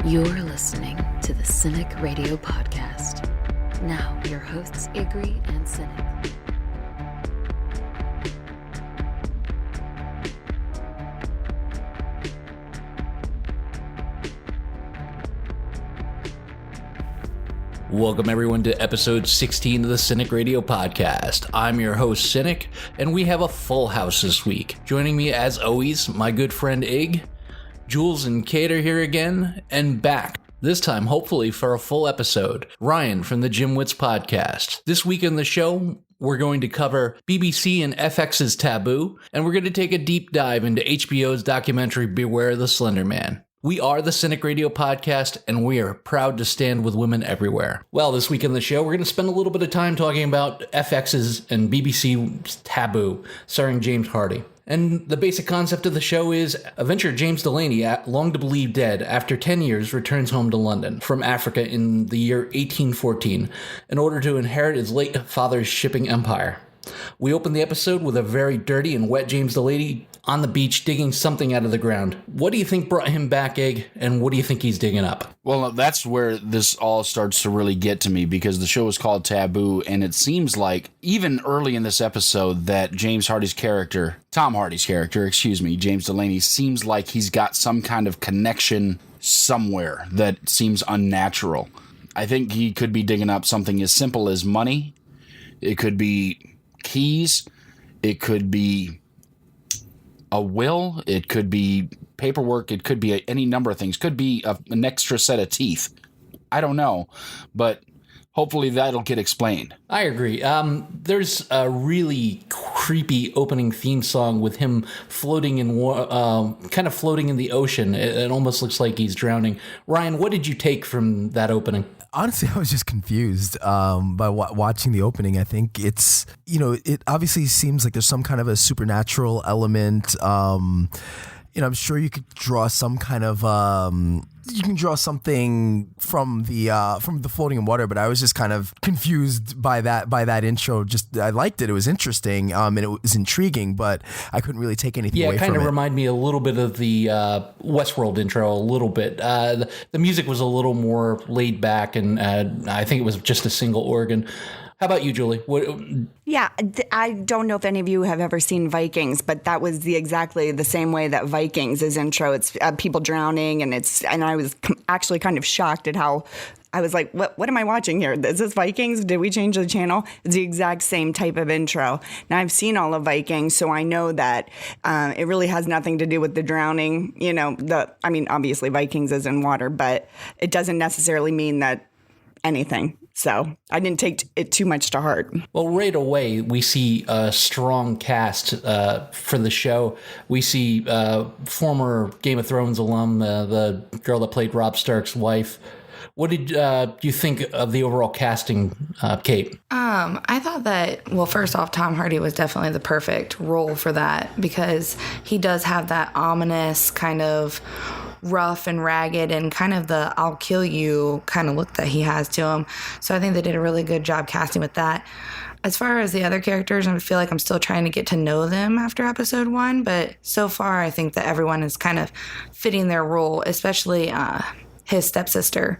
You're listening to the Cynic Radio Podcast. Now, your hosts, Igri and Cynic. Welcome everyone to episode 16 of the Cynic Radio Podcast. I'm your host, Cynic, and we have a full house this week. Joining me as always, my good friend Ig, Jules and Kate are here again, and back, this time hopefully for a full episode, Ryan from the Gymwits podcast. This week in the show, we're going to cover BBC and FX's Taboo, and we're going to take a deep dive into HBO's documentary Beware the Slenderman. We are the Cynic Radio Podcast, and we are proud to stand with women everywhere. Well, this week in the show, we're going to spend a little bit of time talking about FX's and BBC's Taboo, starring James Hardy. And the basic concept of the show is adventurer James Delaney, long to believe dead, after 10 years returns home to London from Africa in the year 1814 in order to inherit his late father's shipping empire. We open the episode with a very dirty and wet James Delaney on the beach digging something out of the ground. What do you think brought him back, Egg, and what do you think he's digging up? Well, that's where this all starts to really get to me, because the show is called Taboo, and it seems like even early in this episode that Tom Hardy's character, James Delaney, seems like he's got some kind of connection somewhere that seems unnatural. I think he could be digging up something as simple as money. It could be keys. It could be a will. It could be paperwork. It could be any number of things. Could be an extra set of teeth. I don't know, but hopefully that'll get explained. I agree. There's a really creepy opening theme song with him floating in kind of floating in the ocean. It almost looks like he's drowning. Ryan, what did you take from that opening? Honestly, I was just confused by watching the opening. I think it's, it obviously seems like there's some kind of a supernatural element. I'm sure you could draw some kind of, you can draw something from the floating in water, but I was just kind of confused by that intro. Just, I liked it. It was interesting, and it was intriguing, but I couldn't really take anything away from it. Yeah, it kind of reminded me a little bit of the Westworld intro, a little bit. The music was a little more laid back, and I think it was just a single organ. How about you, Julie? Yeah, I don't know if any of you have ever seen Vikings, but that was exactly the same way that Vikings is intro. It's people drowning, and I was actually kind of shocked at how I was like, what am I watching here? Is this Vikings? Did we change the channel? It's the exact same type of intro. Now, I've seen all of Vikings, so I know that it really has nothing to do with the drowning. Obviously Vikings is in water, but it doesn't necessarily mean that anything. So I didn't take it too much to heart. Well, right away, we see a strong cast for the show. We see former Game of Thrones alum, the girl that played Robb Stark's wife. What did you think of the overall casting, Kate? I thought that, well, first off, Tom Hardy was definitely the perfect role for that, because he does have that ominous kind of rough and ragged and kind of the I'll kill you kind of look that he has to him. So I think they did a really good job casting with that. As far as the other characters, I feel like I'm still trying to get to know them after episode 1, but so far I think that everyone is kind of fitting their role, especially his stepsister.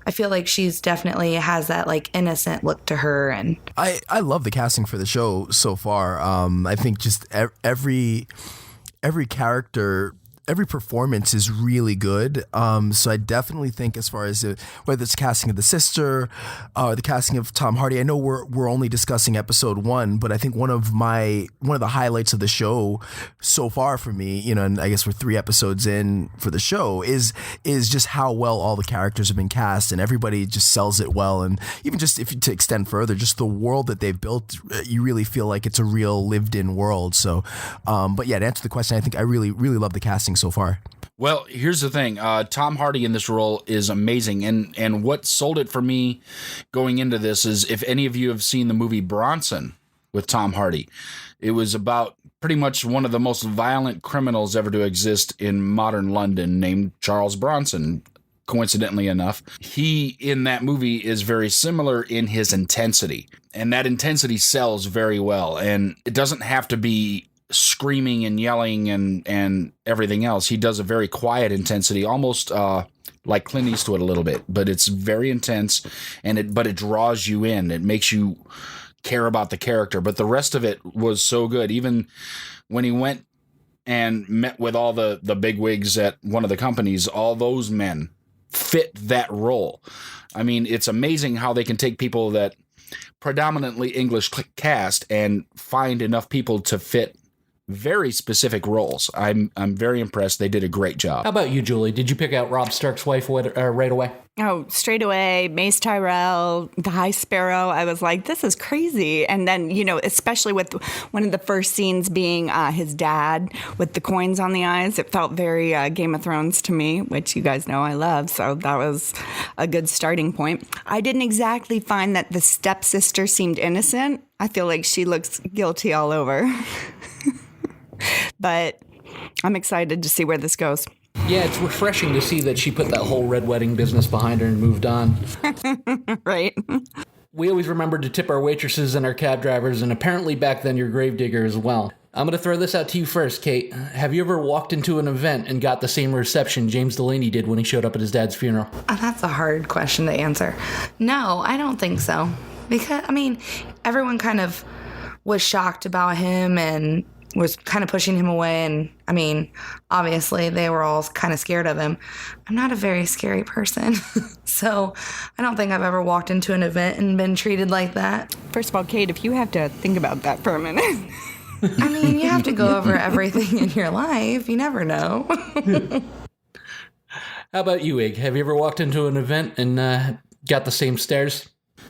I feel like she's definitely has that like innocent look to her, and I love the casting for the show so far. I think just every character, every performance is really good. So I definitely think, as far as whether it's casting of the sister, or the casting of Tom Hardy, I know we're only discussing episode 1, but I think one of the highlights of the show so far for me, and I guess we're 3 episodes in for the show, is just how well all the characters have been cast, and everybody just sells it well. And even just to extend further, just the world that they've built, you really feel like it's a real lived-in world. So, but yeah, to answer the question, I think I really, really love the casting so far. Well, here's the thing. Tom Hardy in this role is amazing. And what sold it for me going into this is, if any of you have seen the movie Bronson with Tom Hardy, it was about pretty much one of the most violent criminals ever to exist in modern London, named Charles Bronson. Coincidentally enough, he in that movie is very similar in his intensity, and that intensity sells very well. And it doesn't have to be screaming and yelling and everything else. He does a very quiet intensity, almost like Clint Eastwood a little bit, but it's very intense, but it draws you in. It makes you care about the character. But the rest of it was so good. Even when he went and met with all the bigwigs at one of the companies, all those men fit that role. I mean, it's amazing how they can take people that predominantly English cast and find enough people to fit very specific roles. I'm very impressed. They did a great job. How about you, Julie? Did you pick out Rob Stark's wife right away? Oh, straight away, Mace Tyrell, the High Sparrow. I was like, this is crazy. And then, especially with one of the first scenes being his dad with the coins on the eyes, it felt very Game of Thrones to me, which you guys know I love. So that was a good starting point. I didn't exactly find that the stepsister seemed innocent. I feel like she looks guilty all over. But I'm excited to see where this goes. Yeah, it's refreshing to see that she put that whole red wedding business behind her and moved on. Right. We always remembered to tip our waitresses and our cab drivers, and apparently back then your gravedigger as well. I'm going to throw this out to you first, Kate. Have you ever walked into an event and got the same reception James Delaney did when he showed up at his dad's funeral? That's a hard question to answer. No, I don't think so. Because, everyone kind of was shocked about him and was kind of pushing him away. And obviously they were all kind of scared of him. I'm not a very scary person. So I don't think I've ever walked into an event and been treated like that. First of all, Kate, if you have to think about that for a minute. You have to go over everything in your life. You never know. How about you, Ig? Have you ever walked into an event and got the same stares?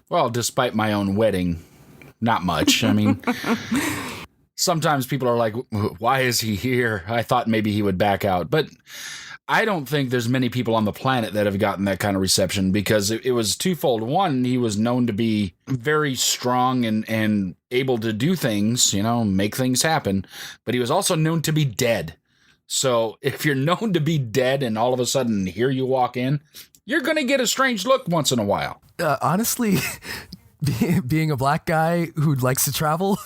Well, despite my own wedding, not much. Sometimes people are like, why is he here? I thought maybe he would back out. But I don't think there's many people on the planet that have gotten that kind of reception, because it was twofold. One, he was known to be very strong and able to do things, make things happen. But he was also known to be dead. So if you're known to be dead and all of a sudden here you walk in, you're going to get a strange look once in a while. Honestly, being a black guy who likes to travel,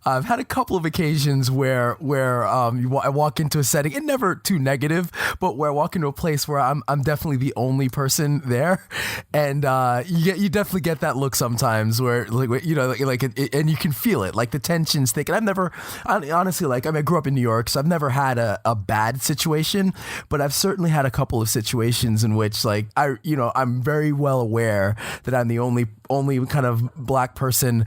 I've had a couple of occasions where I walk into a setting, and never too negative, but where I walk into a place where I'm definitely the only person there, and you definitely get that look sometimes where and you can feel it, like the tension's thick. And I've never, honestly, I grew up in New York, so I've never had a bad situation, but I've certainly had a couple of situations in which I'm very well aware that I'm the only kind of black person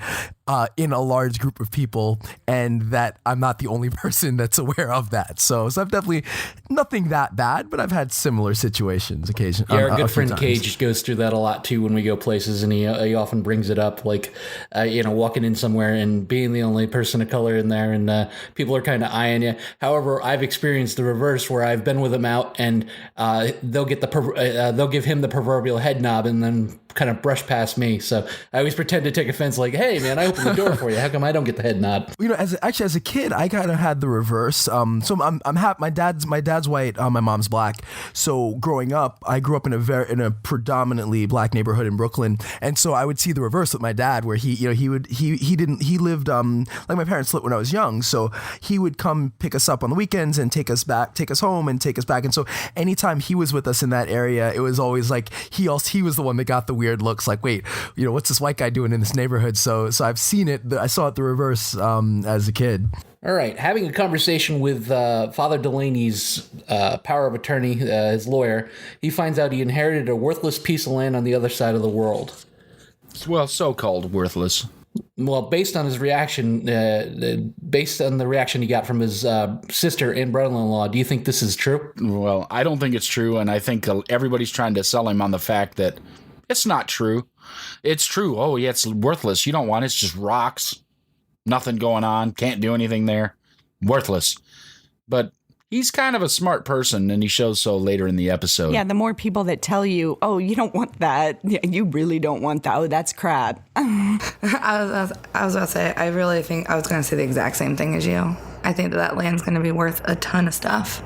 in a large group of people, and that I'm not the only person that's aware of that. So I've definitely, nothing that bad, but I've had similar situations occasionally. Yeah, our good friend Cage goes through that a lot too when we go places, and he often brings it up, walking in somewhere and being the only person of color in there, and people are kind of eyeing you. However, I've experienced the reverse, where I've been with them out, and they'll give him the proverbial head nod and then kind of brush past me. So I always pretend to take offense, like, hey man, I opened the door for you. How come I don't get the head nod? As a kid, I kind of had the reverse. So I'm half, my dad's white, my mom's black. So growing up, I grew up in a predominantly black neighborhood in Brooklyn, and so I would see the reverse with my dad, where he lived like my parents lived when I was young. So he would come pick us up on the weekends and take us home and take us back. And so anytime he was with us in that area, it was always like he was the one that got the weird looks, like, wait, what's this white guy doing in this neighborhood? So I've seen it. I saw it the reverse as a kid. All right, having a conversation with Father Delaney's power of attorney, his lawyer, he finds out he inherited a worthless piece of land on the other side of the world. Well, so-called worthless. Well, based on his reaction, based on the reaction he got from his sister and brother-in-law, do you think this is true? Well, I don't think it's true, and I think everybody's trying to sell him on the fact that it's not true. It's true. Oh, yeah, it's worthless. You don't want it. It's just rocks. Nothing going on. Can't do anything there. Worthless. But he's kind of a smart person, and he shows so later in the episode. Yeah, the more people that tell you, oh, you don't want that. You really don't want that. Oh, that's crap. I was about to say, I really think I was going to say the exact same thing as you. I think that land's going to be worth a ton of stuff.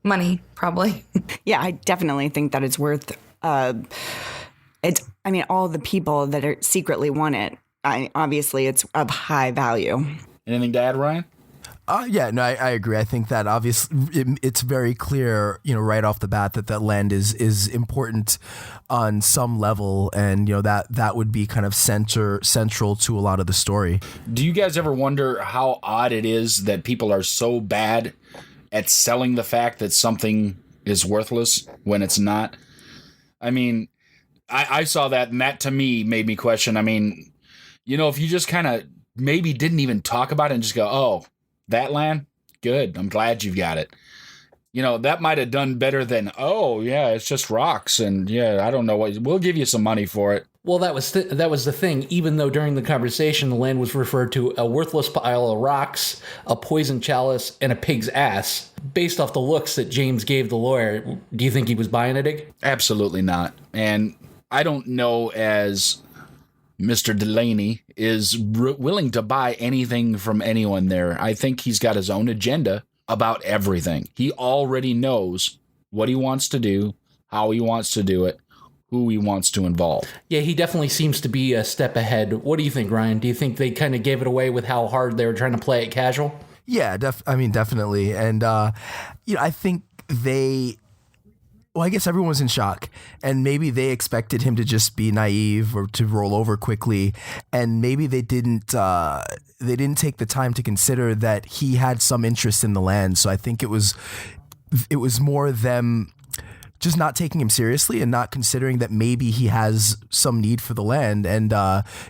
Money, probably. Yeah, I definitely think that it's worth all the people that are secretly want it. Obviously, it's of high value. Anything to add, Ryan? Yeah, no, I agree. I think that obviously it's very clear, right off the bat that land is important on some level, and that would be kind of central to a lot of the story. Do you guys ever wonder how odd it is that people are so bad at selling the fact that something is worthless when it's not? I mean, I saw that, and that to me made me question. I mean, if you just kind of maybe didn't even talk about it and just go, oh, that land? Good. I'm glad you've got it. That might have done better than, oh, yeah, it's just rocks. And yeah, I don't know what, we'll give you some money for it. Well, that was the thing. Even though during the conversation, the land was referred to a worthless pile of rocks, a poison chalice, and a pig's ass. Based off the looks that James gave the lawyer, do you think he was buying it, Ig? Absolutely not. And I don't know as Mr. Delaney is willing to buy anything from anyone there. I think he's got his own agenda about everything. He already knows what he wants to do, how he wants to do it, who he wants to involve. Yeah, he definitely seems to be a step ahead. What do you think, Ryan? Do you think they kind of gave it away with how hard they were trying to play it casual? Yeah, definitely. And, I think I guess everyone was in shock, and maybe they expected him to just be naive or to roll over quickly, and maybe they didn't take the time to consider that he had some interest in the land. So I think it was more them just not taking him seriously and not considering that maybe he has some need for the land, and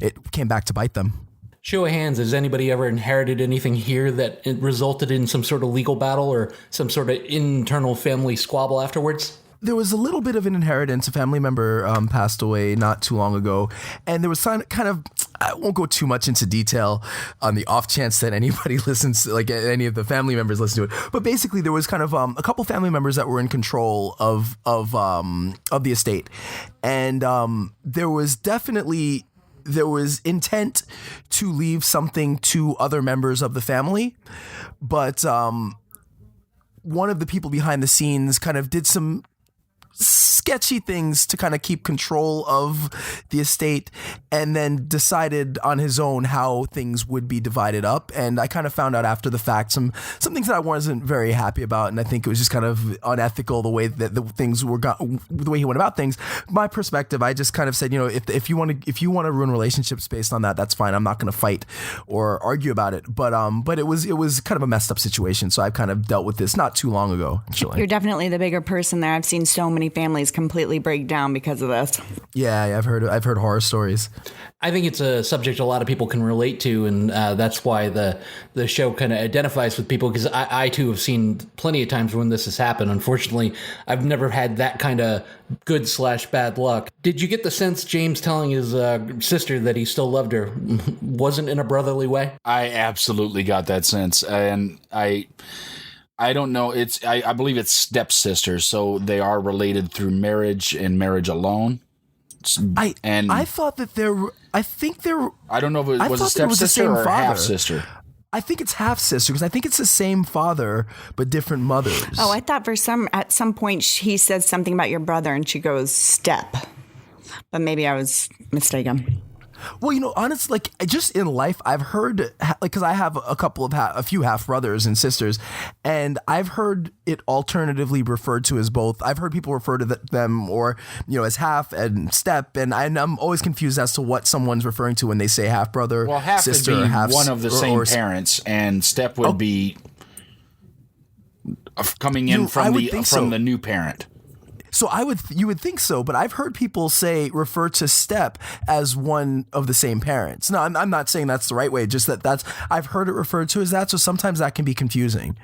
it came back to bite them. Show of hands, has anybody ever inherited anything here that it resulted in some sort of legal battle or some sort of internal family squabble afterwards? There was a little bit of an inheritance. A family member passed away not too long ago, and there was kind of, I won't go too much into detail on the off chance that anybody listens, like any of the family members listen to it. But basically, there was kind of a couple family members that were in control of the estate, and there was intent to leave something to other members of the family, but one of the people behind the scenes kind of did some sketchy things to kind of keep control of the estate, and then decided on his own how things would be divided up. And I kind of found out after the fact some things that I wasn't very happy about, and I think it was just kind of unethical the way that the way he went about things. My perspective, I just kind of said, if you want to ruin relationships based on that, that's fine. I'm not going to fight or argue about it. But it was kind of a messed up situation. So I've kind of dealt with this not too long ago, actually. You're definitely the bigger person there. I've seen so many families completely break down because of this. Yeah, I've heard horror stories. I think it's a subject a lot of people can relate to, and that's why the show kind of identifies with people, because I too have seen plenty of times when this has happened. Unfortunately, I've never had that kind of good/bad luck. Did you get the sense James telling his sister that he still loved her wasn't in a brotherly way? I absolutely got that sense, and I don't know. I believe it's stepsisters, so they are related through marriage and marriage alone. I thought that I don't know if it was a stepsister or a half sister. I think it's half sister, because I think it's the same father but different mothers. Oh, I thought at some point he says something about your brother, and she goes step, but maybe I was mistaken. Well, honestly, just in life, I've heard, because I have a few half brothers and sisters, and I've heard it alternatively referred to as both. I've heard people refer to them or, as half and step, and I'm always confused as to what someone's referring to when they say half brother, well, half sister, would be half one of the same parents, and step would be coming in from the new parent. So you would think so, but I've heard people refer to step as one of the same parents. No, I'm not saying that's the right way. Just I've heard it referred to as that. So sometimes that can be confusing.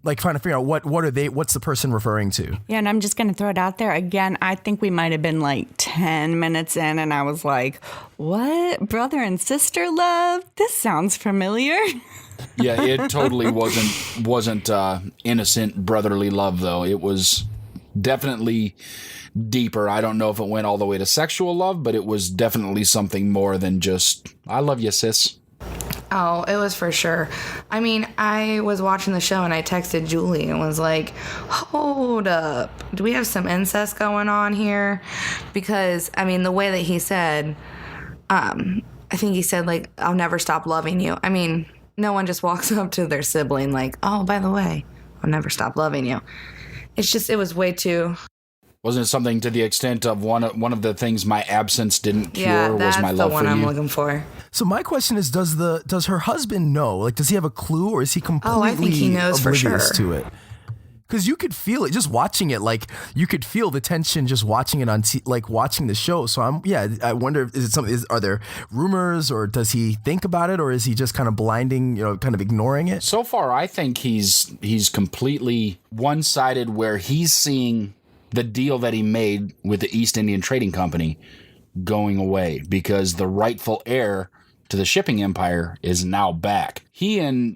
Like trying to figure out what's the person referring to. Yeah, and I'm just going to throw it out there again. I think we might have been like 10 minutes in, and I was like, "What, brother and sister love? This sounds familiar." Yeah, it totally wasn't innocent brotherly love, though. It was definitely deeper. I don't know if it went all the way to sexual love, but it was definitely something more than just, I love you, sis. Oh, it was for sure. I mean, I was watching the show and I texted Julie and was like, hold up. Do we have some incest going on here? Because, I mean, the way that he said, I think he said, I'll never stop loving you. I mean, No one just walks up to their sibling like, oh, by the way, I'll never stop loving you. It was way too... Wasn't it something to the extent of one of the things my absence didn't cure was my love for you? Yeah, that's the one I'm looking for. So my question is, does her husband know? Like, does he have a clue, or is he completely I think he knows for oblivious sure to it? Because you could feel it just watching it. Like, you could feel the tension just watching it watching the show. So I wonder, are there rumors, or does he think about it, or is he just kind of blinding, kind of ignoring it? So far, I think he's completely one-sided, where he's seeing the deal that he made with the East Indian Trading Company going away because the rightful heir to the shipping empire is now back. He and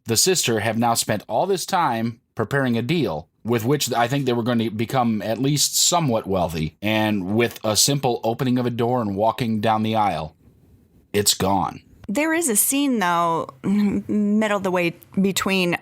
the sister have now spent all this time preparing a deal with which I think they were going to become at least somewhat wealthy. And with a simple opening of a door and walking down the aisle, it's gone. There is a scene, though, middle of the way between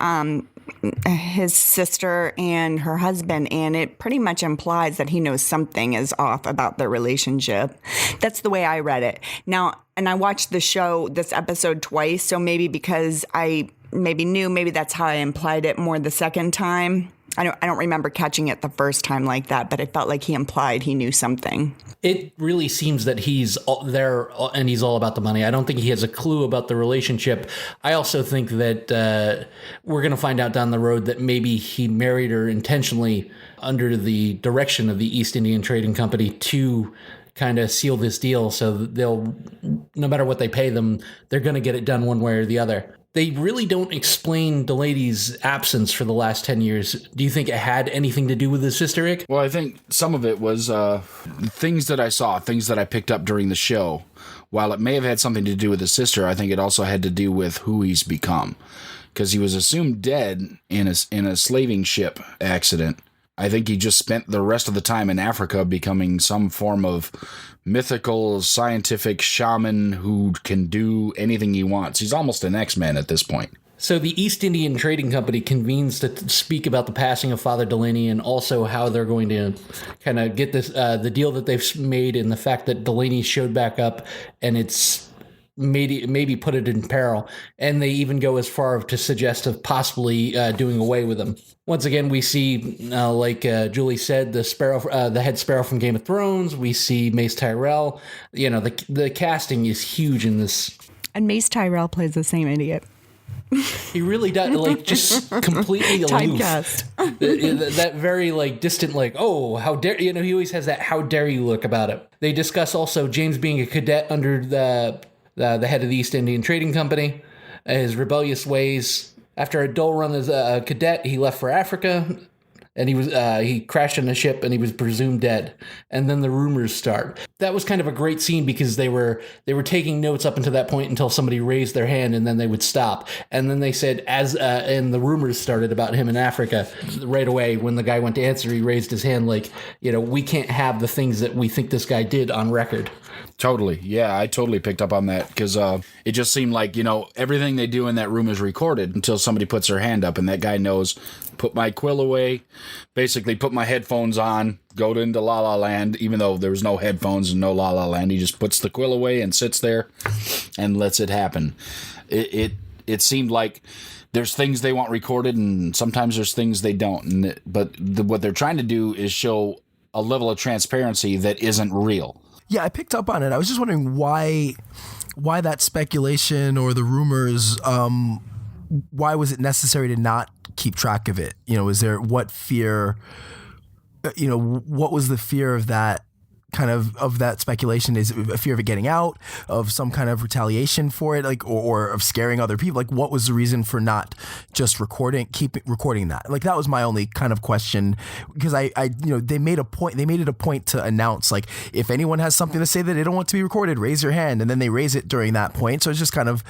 his sister and her husband, and it pretty much implies that he knows something is off about their relationship. That's the way I read it. Now, and I watched this episode twice, so maybe because I knew, maybe that's how I implied it more the second time. I don't remember catching it the first time like that, but it felt like he implied he knew something. It really seems that he's there and he's all about the money. I don't think he has a clue about the relationship. I also think that we're going to find out down the road that maybe he married her intentionally under the direction of the East Indian Trading Company to kind of seal this deal. So they'll, no matter what they pay them, they're going to get it done one way or the other. They really don't explain Delaney's absence for the last 10 years. Do you think it had anything to do with his sister, Rick? Well, I think some of it was things that I saw, things that I picked up during the show. While it may have had something to do with his sister, I think it also had to do with who he's become. Because he was assumed dead in a slaving ship accident. I think he just spent the rest of the time in Africa becoming some form of mythical, scientific shaman who can do anything he wants. He's almost an X-Men at this point. So the East Indian Trading Company convenes to speak about the passing of Father Delaney and also how they're going to kind of get this the deal that they've made and the fact that Delaney showed back up and it's maybe put it in peril. And they even go as far to suggest of possibly doing away with him. Once again, we see, like Julie said, the head sparrow from Game of Thrones. We see Mace Tyrell. The casting is huge in this. And Mace Tyrell plays the same idiot. He really does, just completely aloof. Typecast. That very, distant, oh, how dare, he always has that how dare you look about it. They discuss also James being a cadet under the head of the East Indian Trading Company, his rebellious ways. After a dull run as a cadet, he left for Africa, and he crashed in a ship, and he was presumed dead. And then the rumors start. That was kind of a great scene because they were taking notes up until that point until somebody raised their hand, and then they would stop. And then they said, and the rumors started about him in Africa right away. When the guy went to answer, he raised his hand we can't have the things that we think this guy did on record. Totally. Yeah, I totally picked up on that because it just seemed like, everything they do in that room is recorded until somebody puts their hand up and that guy knows, put my quill away, basically put my headphones on, go into La La Land, even though there was no headphones and no La La Land. He just puts the quill away and sits there and lets it happen. It seemed like there's things they want recorded and sometimes there's things they don't. What they're trying to do is show a level of transparency that isn't real. Yeah, I picked up on it. I was just wondering why that speculation or the rumors, why was it necessary to not keep track of it? Is there what fear, what was the fear of that kind of that speculation? Is it a fear of it getting out, of some kind of retaliation for it, or of scaring other people? What was the reason for not just keep recording that? That was my only kind of question, because they made it a point to announce, if anyone has something to say that they don't want to be recorded, raise your hand, and then they raise it during that point. So it's just kind of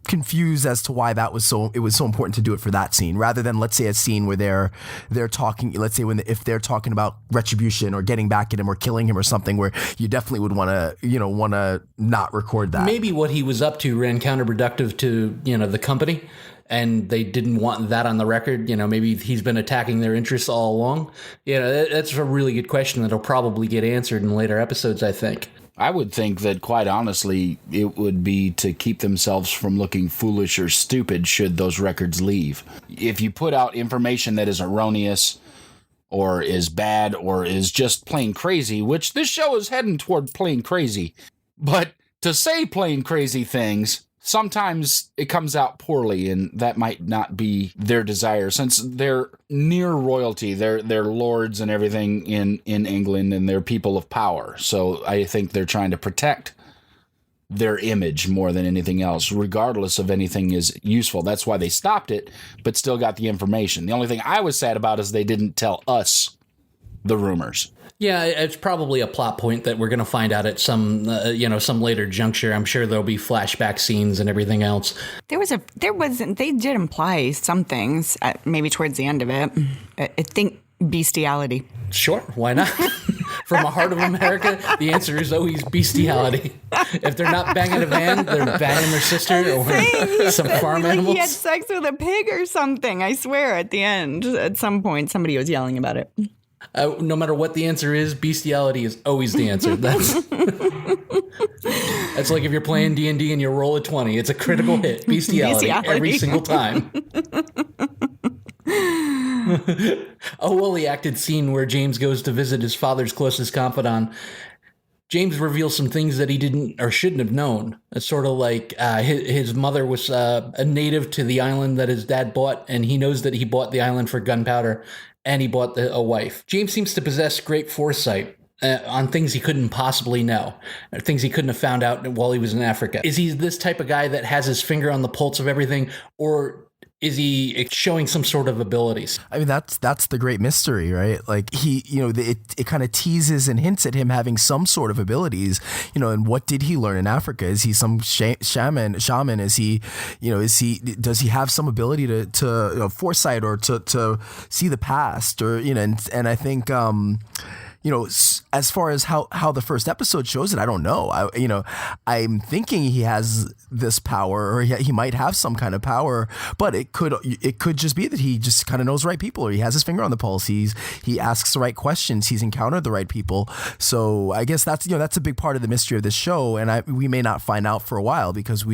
confused as to why it was so important to do it for that scene rather than, let's say, a scene where they're talking, let's say if they're talking about retribution or getting back at him or killing him or something, where you definitely would want to not record that. Maybe what he was up to ran counterproductive to the company, and they didn't want that on the record. Maybe he's been attacking their interests all along. That's a really good question that'll probably get answered in later episodes, I think. I would think that, quite honestly, it would be to keep themselves from looking foolish or stupid should those records leave. If you put out information that is erroneous or is bad or is just plain crazy, which this show is heading toward plain crazy, but to say plain crazy things, sometimes it comes out poorly, and that might not be their desire, since they're near royalty. They're lords and everything in England, and they're people of power. So I think they're trying to protect their image more than anything else, regardless of anything is useful. That's why they stopped it, but still got the information. The only thing I was sad about is they didn't tell us the rumors. Yeah, it's probably a plot point that we're going to find out at some later juncture. I'm sure there'll be flashback scenes and everything else. They did imply some things, maybe towards the end of it. I think bestiality. Sure, why not? From a heart of America, the answer is always bestiality. If they're not banging a man, they're banging their sister or some farm animals. He had sex with a pig or something. I swear, at the end, at some point, somebody was yelling about it. No matter what the answer is, bestiality is always the answer. That's like if you're playing D&D and you roll a 20, it's a critical hit. Bestiality. Every single time. A fully acted scene where James goes to visit his father's closest confidant. James reveals some things that he didn't or shouldn't have known. It's sort of like his mother was a native to the island that his dad bought, and he knows that he bought the island for gunpowder. And he bought a wife. James seems to possess great foresight on things he couldn't possibly know, or things he couldn't have found out while he was in Africa. Is he this type of guy that has his finger on the pulse of everything, or is he showing some sort of abilities? I mean, that's the great mystery, right? Like it kind of teases and hints at him having some sort of abilities, and what did he learn in Africa? Is he some shaman? Is he, does he have some ability to foresight or to see the past, or, and I think, as far as how the first episode shows it, I don't know. I'm thinking he has this power, or he might have some kind of power, but it could just be that he just kind of knows the right people, or he has his finger on the pulse. He asks the right questions. He's encountered the right people. So I guess that's a big part of the mystery of this show, and we may not find out for a while, because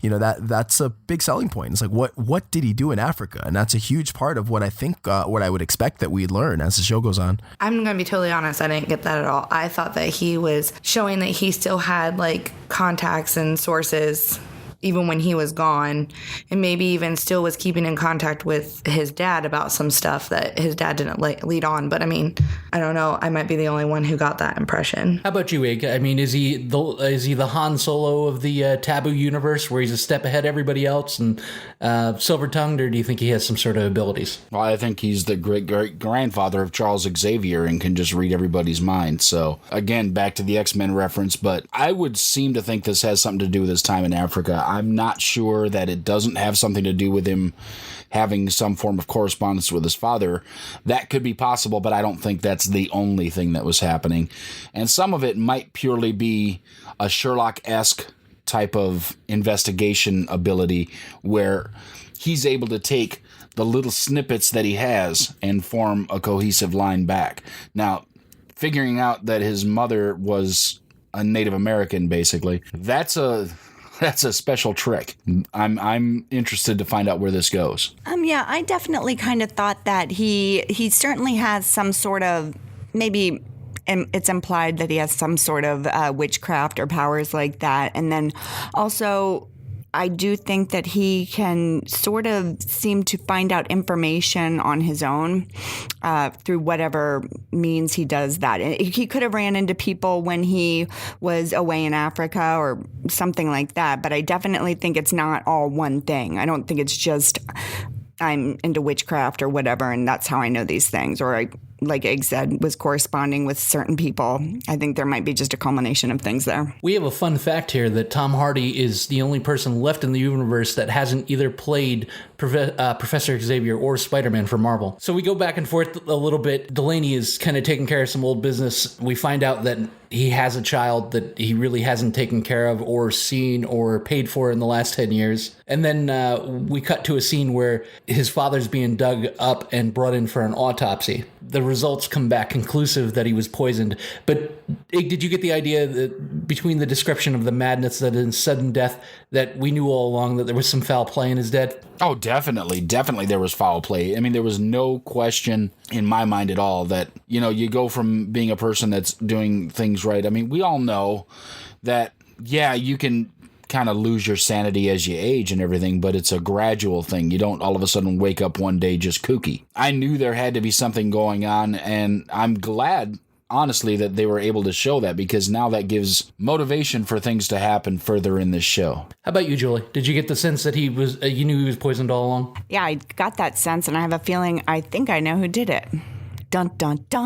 that's a big selling point. It's like what did he do in Africa, and that's a huge part of what I think what I would expect that we'd learn as the show goes on. I'm gonna be totally honest. I didn't get that at all. I thought that he was showing that he still had like contacts and sources even when he was gone, and maybe even still was keeping in contact with his dad about some stuff that his dad didn't lead on. But I mean, I don't know. I might be the only one who got that impression. How about you, Ig? I mean, is he the Han Solo of the Taboo universe, where he's a step ahead of everybody else and silver-tongued, or do you think he has some sort of abilities? Well, I think he's the great-grandfather of Charles Xavier and can just read everybody's mind. So, again, back to the X-Men reference, but I would seem to think this has something to do with his time in Africa. I'm not sure that it doesn't have something to do with him having some form of correspondence with his father. That could be possible, but I don't think that's the only thing that was happening. And some of it might purely be a Sherlock-esque type of investigation ability, where he's able to take the little snippets that he has and form a cohesive line back. Now, figuring out that his mother was a Native American, basically, that's a special trick. I'm interested to find out where this goes. Yeah, I definitely kind of thought that he certainly has some sort of, maybe it's implied that he has some sort of witchcraft or powers like that. And then also, I do think that he can sort of seem to find out information on his own through whatever means he does that. He could have ran into people when he was away in Africa or something like that, but I definitely think it's not all one thing. I don't think it's just I'm into witchcraft or whatever, and that's how I know these things, or I, like Egg said, was corresponding with certain people. I think there might be just a culmination of things there. We have a fun fact here that Tom Hardy is the only person left in the universe that hasn't either played Professor Xavier or Spider-Man for Marvel. So we go back and forth a little bit. Delaney is kind of taking care of some old business. We find out that he has a child that he really hasn't taken care of or seen or paid for in the last 10 years. And then we cut to a scene where his father's being dug up and brought in for an autopsy. The results come back conclusive that he was poisoned. But did you get the idea that between the description of the madness that is sudden death, that we knew all along that there was some foul play in his death? Oh, definitely. Definitely there was foul play. I mean, there was no question in my mind at all that, you know, you go from being a person that's doing things right. I mean, we all know that, yeah, you can kind of lose your sanity as you age and everything, but it's a gradual thing. You don't all of a sudden wake up one day just kooky. I knew there had to be something going on, and I'm glad, honestly, that they were able to show that, because now that gives motivation for things to happen further in this show. How about you, Julie? Did you get the sense that he was, you knew he was poisoned all along? Yeah, I got that sense, and I have a feeling I think I know who did it. Dun, dun, dun.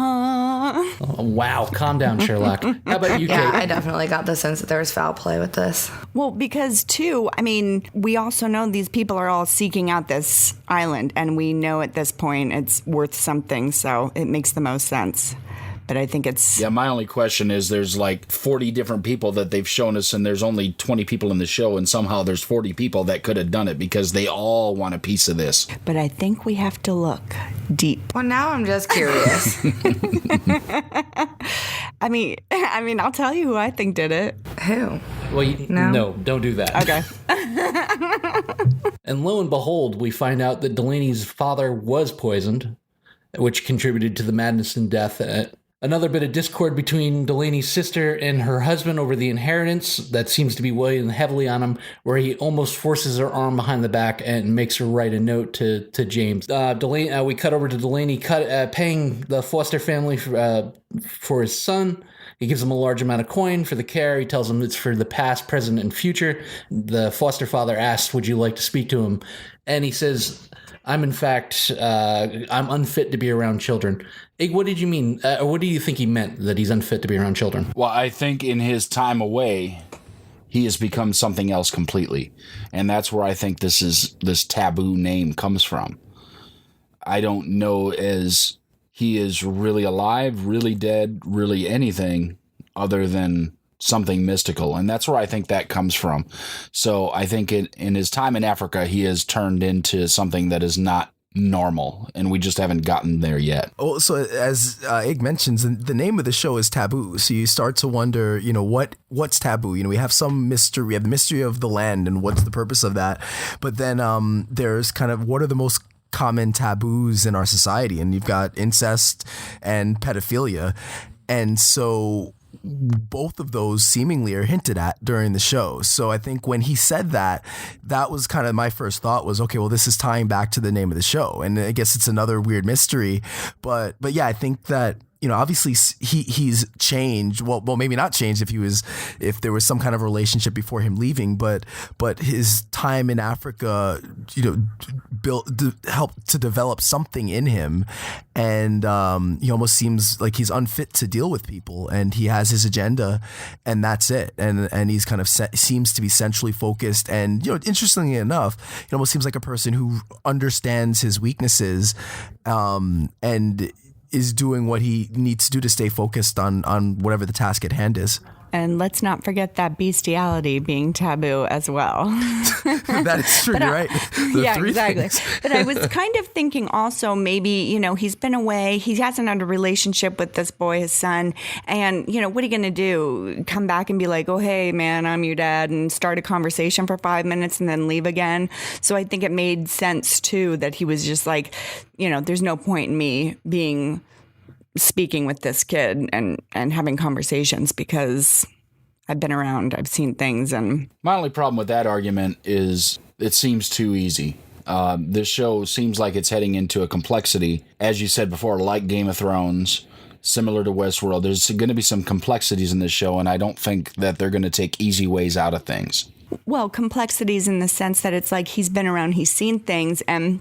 Oh, wow. Calm down, Sherlock. How about you, Kate? Yeah, I definitely got the sense that there was foul play with this. Well, because, too, I mean, we also know these people are all seeking out this island, and we know at this point it's worth something, so it makes the most sense. But I think it's... Yeah, my only question is there's like 40 different people that they've shown us, and there's only 20 people in the show, and somehow there's 40 people that could have done it because they all want a piece of this. But I think we have to look deep. Well, now I'm just curious. I mean, I'll tell you who I think did it. Who? Well, No. no, don't do that. Okay. And lo and behold, we find out that Delaney's father was poisoned, which contributed to the madness and death. Another bit of discord between Delaney's sister and her husband over the inheritance that seems to be weighing heavily on him, where he almost forces her arm behind the back and makes her write a note to James. We cut over to Delaney paying the foster family for his son. He gives him a large amount of coin for the care. He tells him it's for the past, present, and future. The foster father asks, would you like to speak to him? And he says, I'm unfit to be around children. Ig, what did you mean? What do you think he meant that he's unfit to be around children? Well, I think in his time away, he has become something else completely. And that's where I think this Taboo name comes from. I don't know as he is really alive, really dead, really anything other than something mystical. And that's where I think that comes from. So I think in his time in Africa, he has turned into something that is not normal, and we just haven't gotten there yet. Oh, so as Ig mentions, the name of the show is Taboo. So you start to wonder, you know, what's taboo? You know, we have some mystery. We have the mystery of the land, and what's the purpose of that? But then there's kind of what are the most common taboos in our society, and you've got incest and pedophilia, and so both of those seemingly are hinted at during the show. So I think when he said that was kind of my first thought was, okay, well, this is tying back to the name of the show. And I guess it's another weird mystery. But yeah, I think that, you know, obviously he's changed. Well, maybe not changed if there was some kind of relationship before him leaving, but his time in Africa, you know, helped to develop something in him. And he almost seems like he's unfit to deal with people, and he has his agenda, and that's it. And he's kind of seems to be centrally focused. And, you know, interestingly enough, it almost seems like a person who understands his weaknesses, and is doing what he needs to do to stay focused on whatever the task at hand is. And let's not forget that bestiality being taboo as well. That is true, you're right. Yeah, exactly. But I was kind of thinking also maybe, you know, he's been away. He hasn't had a relationship with this boy, his son. And, you know, what are you going to do? Come back and be like, oh, hey, man, I'm your dad, and start a conversation for 5 minutes and then leave again. So I think it made sense, too, that he was just like, you know, there's no point in me speaking with this kid and having conversations because I've been around, I've seen things. And my only problem with that argument is it seems too easy. This show seems like it's heading into a complexity, as you said before, like Game of Thrones, similar to Westworld. There's going to be some complexities in this show, and I don't think that they're going to take easy ways out of things. Well, complexities in the sense that it's like he's been around, he's seen things, and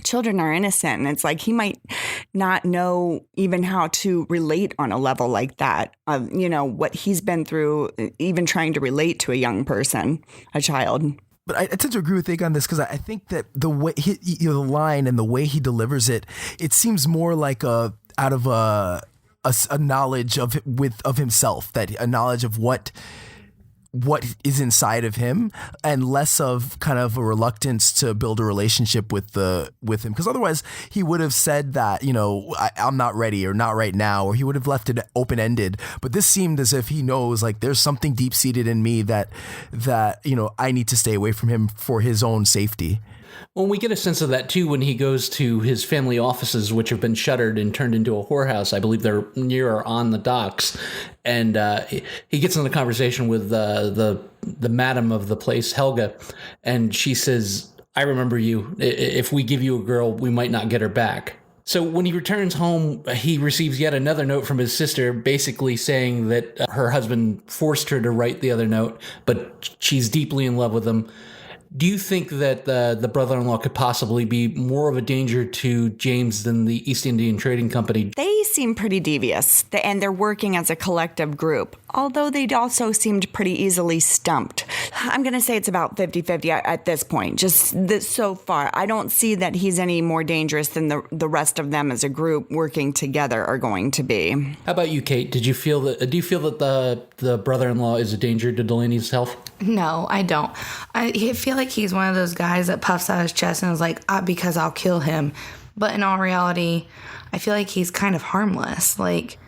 children are innocent, and it's like he might not know even how to relate on a level like that. You know, what he's been through, even trying to relate to a young person, a child. But I tend to agree with Ig on this because I think that the way the line and the way he delivers it, it seems more like out of a knowledge of himself, that a knowledge of what is inside of him, and less of kind of a reluctance to build a relationship with him. Because otherwise he would have said that, I'm not ready or not right now, or he would have left it open ended. But this seemed as if he knows, like, there's something deep seated in me that I need to stay away from him for his own safety. Well, we get a sense of that, too, when he goes to his family offices, which have been shuttered and turned into a whorehouse. I believe they're near or on the docks. And he gets in a conversation with the madam of the place, Helga, and she says, I remember you. If we give you a girl, we might not get her back. So when he returns home, he receives yet another note from his sister, basically saying that her husband forced her to write the other note, but she's deeply in love with him. Do you think that the brother-in-law could possibly be more of a danger to James than the East Indian Trading Company? They seem pretty devious, and they're working as a collective group, although they also seemed pretty easily stumped. I'm going to say it's about 50-50 at this point, so far. I don't see that he's any more dangerous than the rest of them as a group working together are going to be. How about you, Kate? Do you feel that the brother-in-law is a danger to Delaney's health? No, I don't. I feel like he's one of those guys that puffs out his chest and is like, because I'll kill him. But in all reality, I feel like he's kind of harmless. Like,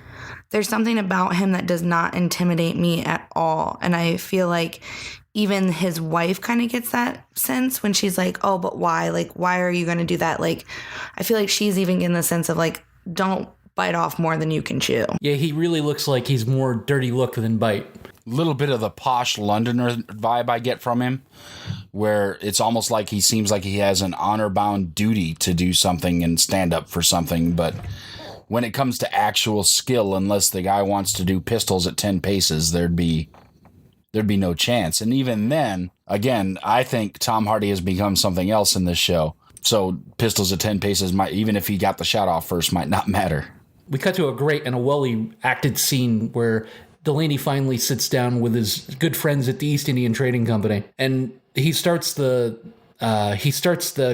there's something about him that does not intimidate me at all. And I feel like even his wife kind of gets that sense when she's like, oh, but why? Like, why are you going to do that? Like, I feel like she's even getting the sense of, like, don't bite off more than you can chew. Yeah, he really looks like he's more dirty look than bite. Little bit of the posh Londoner vibe I get from him, where it's almost like he seems like he has an honor-bound duty to do something and stand up for something, but when it comes to actual skill, unless the guy wants to do pistols at 10 paces, there'd be no chance. And even then, again, I think Tom Hardy has become something else in this show. So pistols at 10 paces might, even if he got the shot off first, might not matter. We cut to a great and a well-acted scene where Delaney finally sits down with his good friends at the East Indian Trading Company, and he starts the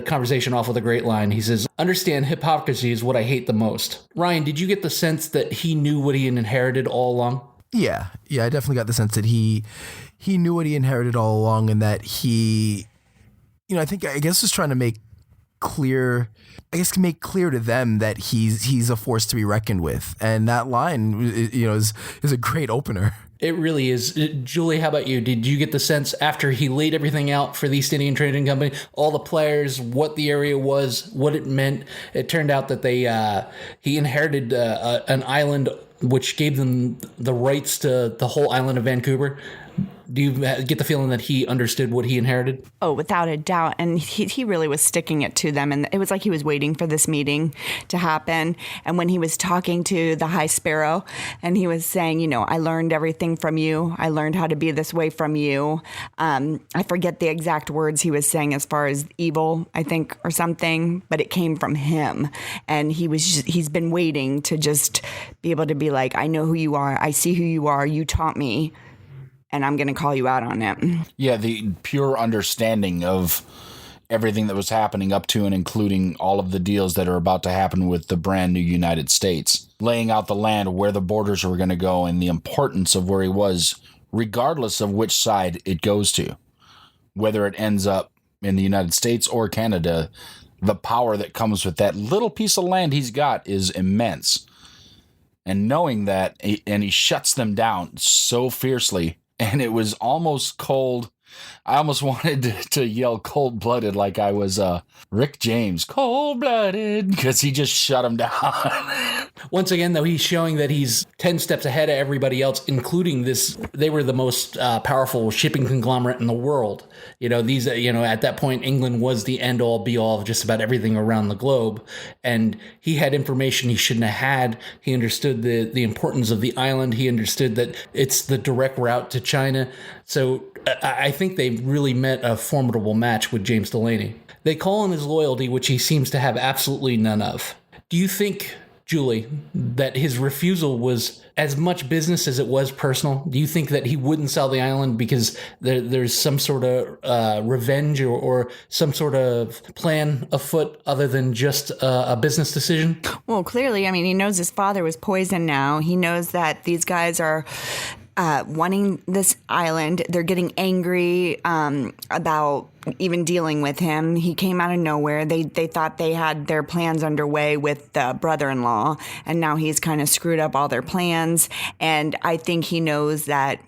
conversation off with a great line. He says, "Understand, hypocrisy is what I hate the most." Ryan, did you get the sense that he knew what he had inherited all along? Yeah, I definitely got the sense that he knew what he inherited all along, and that he, I guess was trying to make clear to them that he's a force to be reckoned with. And that line, is a great opener. It really is. Julie, how about you? Did you get the sense after he laid everything out for the East Indian Trading Company, all the players, what the area was, what it meant? It turned out that he inherited an island which gave them the rights to the whole island of Vancouver. Do you get the feeling that he understood what he inherited? Oh, without a doubt. And he really was sticking it to them. And it was like he was waiting for this meeting to happen. And when he was talking to the High Sparrow and he was saying, I learned everything from you. I learned how to be this way from you. I forget the exact words he was saying as far as evil, I think, or something, but it came from him. And he's been waiting to just be able to be like, I know who you are. I see who you are. You taught me. And I'm going to call you out on it. Yeah, the pure understanding of everything that was happening up to and including all of the deals that are about to happen with the brand new United States. Laying out the land, where the borders were going to go, and the importance of where he was, regardless of which side it goes to. Whether it ends up in the United States or Canada, the power that comes with that little piece of land he's got is immense. And knowing that, and he shuts them down so fiercely. And it was almost cold. I almost wanted to yell cold-blooded like I was Rick James. Cold-blooded. Because he just shut him down. Once again, though, he's showing that he's 10 steps ahead of everybody else, including this. They were the most powerful shipping conglomerate in the world. These, at that point, England was the end-all, be-all of just about everything around the globe. And he had information he shouldn't have had. He understood the importance of the island. He understood that it's the direct route to China. So I think they really met a formidable match with James Delaney. They call on his loyalty, which he seems to have absolutely none of. Do you think Julie, that his refusal was as much business as it was personal? Do you think that he wouldn't sell the island because there's some sort of revenge or some sort of plan afoot other than just a business decision? Well, clearly, I mean, he knows his father was poisoned now. He knows that these guys are wanting this island. They're getting angry about even dealing with him. He came out of nowhere. They thought they had their plans underway with the brother-in-law, and now he's kind of screwed up all their plans. And I think he knows that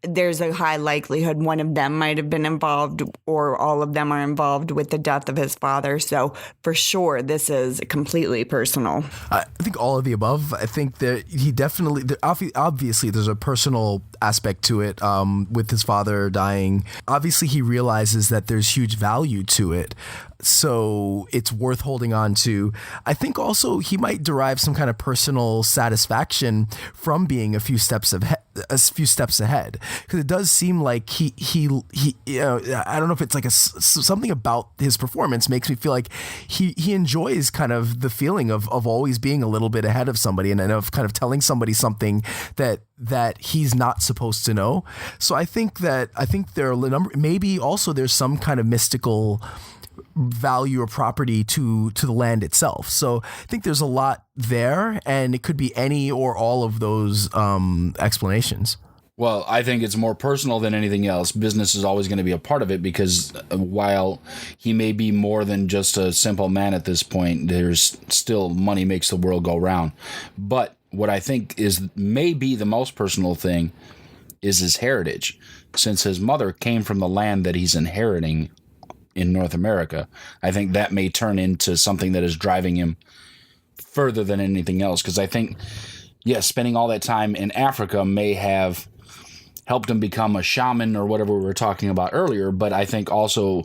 there's a high likelihood one of them might have been involved, or all of them are involved with the death of his father. So for sure, this is completely personal. I think all of the above. I think that he definitely, obviously there's a personal aspect to it with his father dying. Obviously he realizes that there's huge value to it. So it's worth holding on to. I think also he might derive some kind of personal satisfaction from being a few steps ahead, because it does seem like he you know, I don't know if it's like something about his performance makes me feel like he enjoys kind of the feeling of always being a little bit ahead of somebody and of kind of telling somebody something that he's not supposed to know. So I think there are a number, maybe also there's some kind of mystical value or property to the land itself. So I think there's a lot there, and it could be any or all of those explanations. Well, I think it's more personal than anything else. Business is always going to be a part of it, because while he may be more than just a simple man at this point, there's still money makes the world go round. But what I think is maybe the most personal thing is his heritage. Since his mother came from the land that he's inheriting in North America, I think that may turn into something that is driving him further than anything else. Because I think, yes, spending all that time in Africa may have helped him become a shaman or whatever we were talking about earlier, but I think also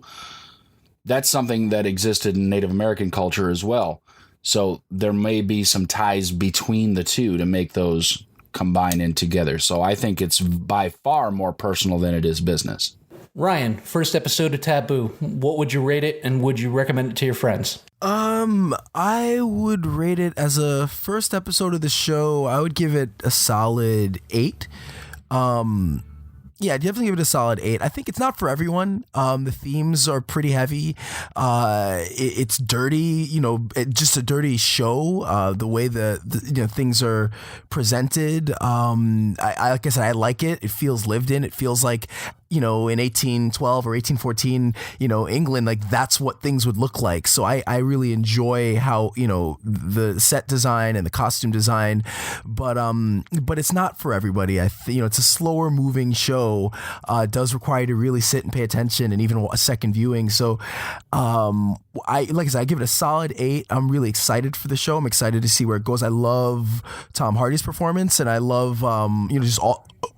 that's something that existed in Native American culture as well. So there may be some ties between the two to make those combine in together. So I think it's by far more personal than it is business. Ryan, first episode of Taboo. What would you rate it, and would you recommend it to your friends? I would rate it as a first episode of the show. I would give it a solid 8. Yeah, definitely give it a solid 8. I think it's not for everyone. The themes are pretty heavy. It's dirty, just a dirty show. The way the things are presented. Like I said, I like it. It feels lived in. It feels like, in 1812 or 1814, England, like that's what things would look like. So I really enjoy how, the set design and the costume design, but it's not for everybody. It's a slower moving show. It does require you to really sit and pay attention, and even a second viewing. So, like I said, I give it a solid 8. I'm really excited for the show. I'm excited to see where it goes. I love Tom Hardy's performance, and I love, just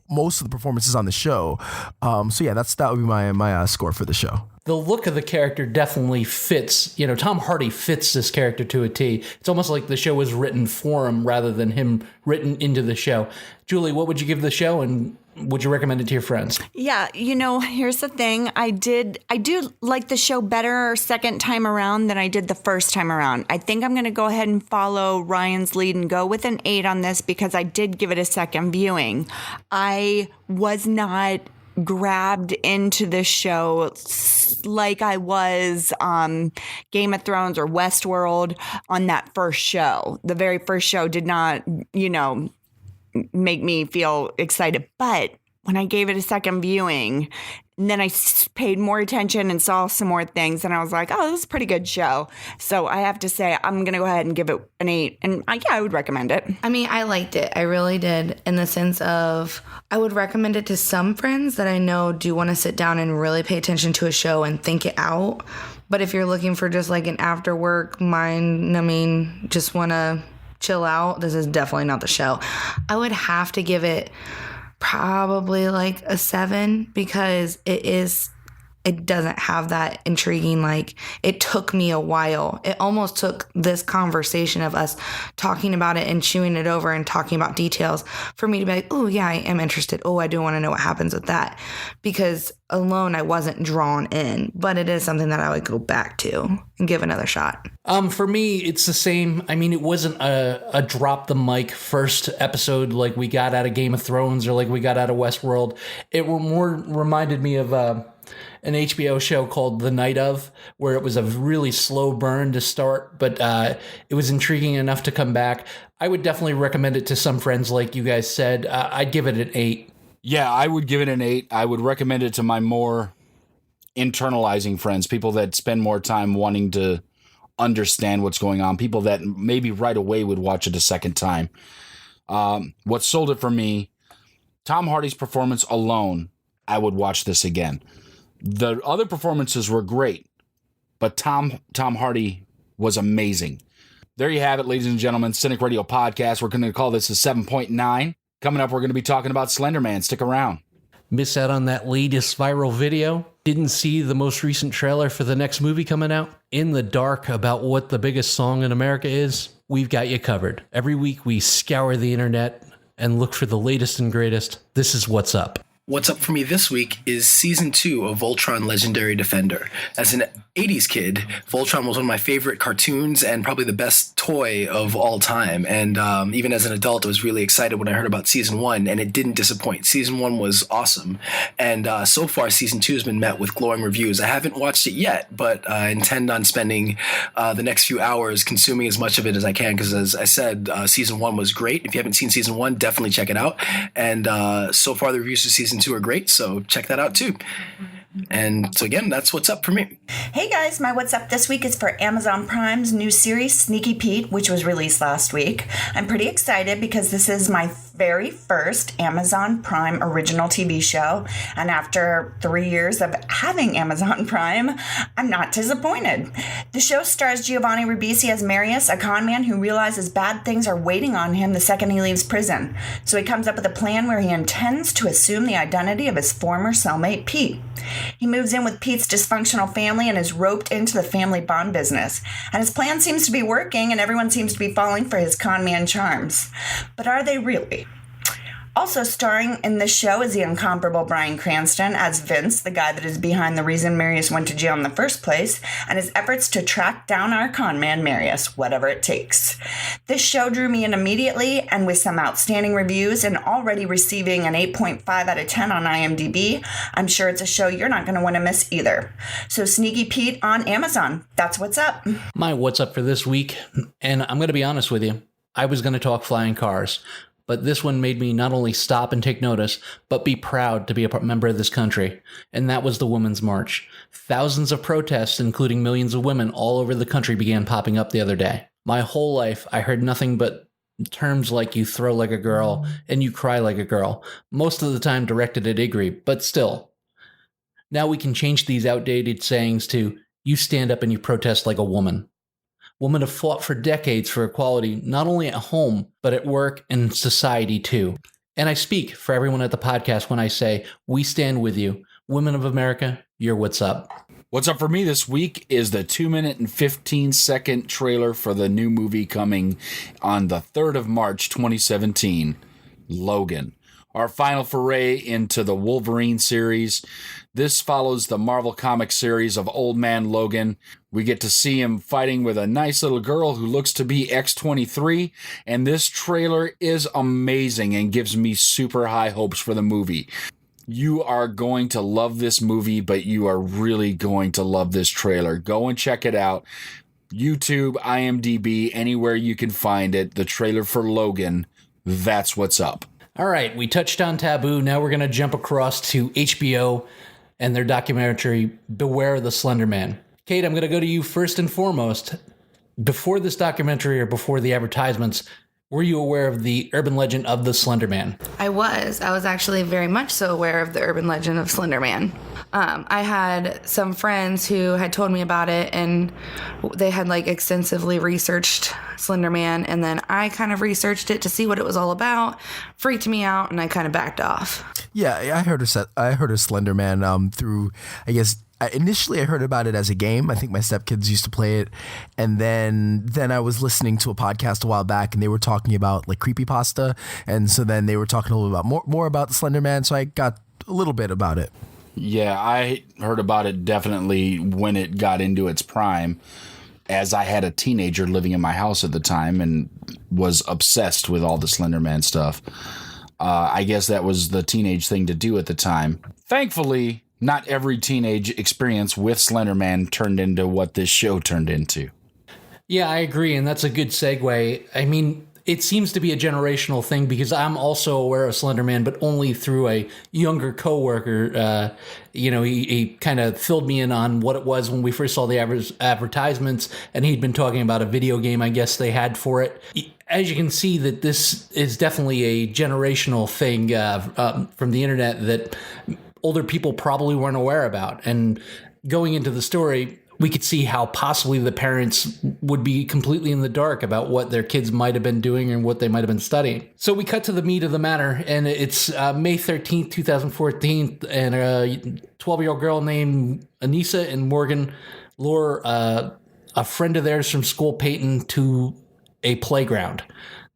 most of the performances on the show. So yeah, that would be my score for the show. The look of the character definitely fits. Tom Hardy fits this character to a T. It's almost like the show was written for him rather than him written into the show. Julie, what would you give the show, and would you recommend it to your friends? Yeah, here's the thing. I do like the show better second time around than I did the first time around. I think I'm going to go ahead and follow Ryan's lead and go with an 8 on this, because I did give it a second viewing. I was not grabbed into the show like I was Game of Thrones or Westworld on that first show. The very first show did not, make me feel excited. But when I gave it a second viewing, and then I paid more attention and saw some more things, and I was like, oh, this is a pretty good show. So I have to say, I'm going to go ahead and give it an 8. And I would recommend it. I mean, I liked it. I really did, in the sense of I would recommend it to some friends that I know do want to sit down and really pay attention to a show and think it out. But if you're looking for just like an after work just want to chill out, this is definitely not the show. I would have to give it probably like a 7, because it is it doesn't have that intriguing, like, it took me a while. It almost took this conversation of us talking about it and chewing it over and talking about details for me to be like, oh, yeah, I am interested. Oh, I do want to know what happens with that. Because alone, I wasn't drawn in. But it is something that I would go back to and give another shot. For me, it's the same. I mean, it wasn't a drop the mic first episode like we got out of Game of Thrones or like we got out of Westworld. It more reminded me of an HBO show called The Night Of, where it was a really slow burn to start, but it was intriguing enough to come back. I would definitely recommend it to some friends, like you guys said. I'd give it an 8. Yeah, I would give it an 8. I would recommend it to my more internalizing friends, people that spend more time wanting to understand what's going on, people that maybe right away would watch it a second time. What sold it for me, Tom Hardy's performance alone, I would watch this again. The other performances were great, but Tom Hardy was amazing. There you have it, ladies and gentlemen. Cynic Radio Podcast. We're going to call this a 7.9. Coming up, we're going to be talking about Slenderman. Stick around. Miss out on that latest viral video? Didn't see the most recent trailer for the next movie coming out? In the dark about what the biggest song in America is? We've got you covered. Every week we scour the internet and look for the latest and greatest. This is What's Up. What's up for me this week is Season 2 of Voltron Legendary Defender. As an 80s kid, Voltron was one of my favorite cartoons and probably the best toy of all time. And even as an adult, I was really excited when I heard about Season 1, and it didn't disappoint. Season 1 was awesome. And so far, Season 2 has been met with glowing reviews. I haven't watched it yet, but I intend on spending the next few hours consuming as much of it as I can, because as I said, Season 1 was great. If you haven't seen Season 1, definitely check it out. And so far, the reviews for Season 2 are great, so check that out too. And so again, that's what's up for me. Hey guys, my what's up this week is for Amazon Prime's new series, Sneaky Pete, which was released last week. I'm pretty excited because this is my very first Amazon Prime original TV show. And after 3 years of having Amazon Prime, I'm not disappointed. The show stars Giovanni Ribisi as Marius, a con man who realizes bad things are waiting on him the second he leaves prison. So he comes up with a plan where he intends to assume the identity of his former cellmate, Pete. He moves in with Pete's dysfunctional family and is roped into the family bond business. And his plan seems to be working, and everyone seems to be falling for his con man charms. But are they really? Also starring in this show is the incomparable Bryan Cranston as Vince, the guy that is behind the reason Marius went to jail in the first place, and his efforts to track down our con man Marius, whatever it takes. This show drew me in immediately, and with some outstanding reviews and already receiving an 8.5 out of 10 on IMDb, I'm sure it's a show you're not going to want to miss either. So Sneaky Pete on Amazon. That's what's up. My what's up for this week, and I'm going to be honest with you, I was going to talk flying cars. But this one made me not only stop and take notice, but be proud to be a member of this country. And that was the Women's March. Thousands of protests, including millions of women all over the country, began popping up the other day. My whole life, I heard nothing but terms like you throw like a girl and you cry like a girl. Most of the time directed at Igri, but still. Now we can change these outdated sayings to, you stand up and you protest like a woman. Women have fought for decades for equality, not only at home, but at work and society too. And I speak for everyone at the podcast when I say, we stand with you. Women of America, you're what's up. What's up for me this week is the 2-minute and 15-second trailer for the new movie coming on the 3rd of March, 2017, Logan. Our final foray into the Wolverine series. This follows the Marvel Comics series of Old Man Logan. We get to see him fighting with a nice little girl who looks to be X-23, and this trailer is amazing and gives me super high hopes for the movie. You are going to love this movie, but you are really going to love this trailer. Go and check it out. YouTube, IMDb, anywhere you can find it. The trailer for Logan. That's what's up. All right, we touched on Taboo. Now we're going to jump across to HBO and their documentary, Beware the Slenderman. Kate, I'm going to go to you first and foremost. Before this documentary or before the advertisements, were you aware of the urban legend of the Slenderman? I was actually very much so aware of the urban legend of Slenderman. I had some friends who had told me about it, and they had extensively researched Slenderman, and then I kind of researched it to see what it was all about. Freaked me out, and I kind of backed off. Yeah, I heard of Slenderman through, I guess, initially I heard about it as a game. I think my stepkids used to play it. And then I was listening to a podcast a while back and they were talking about like creepypasta. And so then they were talking a little about more about the Slender Man. So I got a little bit about it. Yeah, I heard about it definitely when it got into its prime, as I had a teenager living in my house at the time and was obsessed with all the Slender Man stuff. I guess that was the teenage thing to do at the time. Thankfully, not every teenage experience with Slender Man turned into what this show turned into. Yeah, I agree, and that's a good segue. I mean, it seems to be a generational thing because I'm also aware of Slender Man, but only through a younger coworker. He kind of filled me in on what it was when we first saw the advertisements, and he'd been talking about a video game I guess they had for it. As you can see, that this is definitely a generational thing from the internet that older people probably weren't aware about. And going into the story, we could see how possibly the parents would be completely in the dark about what their kids might have been doing and what they might have been studying. So we cut to the meat of the matter, and it's May 13th, 2014, and a 12-year-old girl named Anissa and Morgan lure a friend of theirs from school, Peyton, to a playground.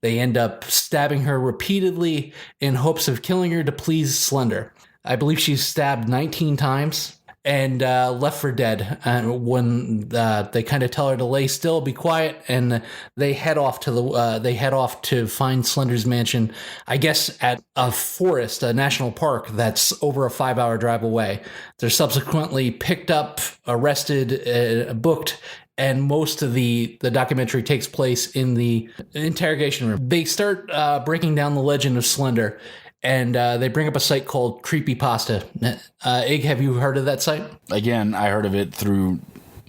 They end up stabbing her repeatedly in hopes of killing her to please Slender. I believe she's stabbed 19 times and left for dead. When they kind of tell her to lay still, be quiet, and they head off to find Slender's mansion, I guess at a forest, a national park that's over a 5-hour drive away. They're subsequently picked up, arrested, booked, and most of the documentary takes place in the interrogation room. They start breaking down the legend of Slender, and they bring up a site called Creepypasta. Ig, have you heard of that site? Again, I heard of it through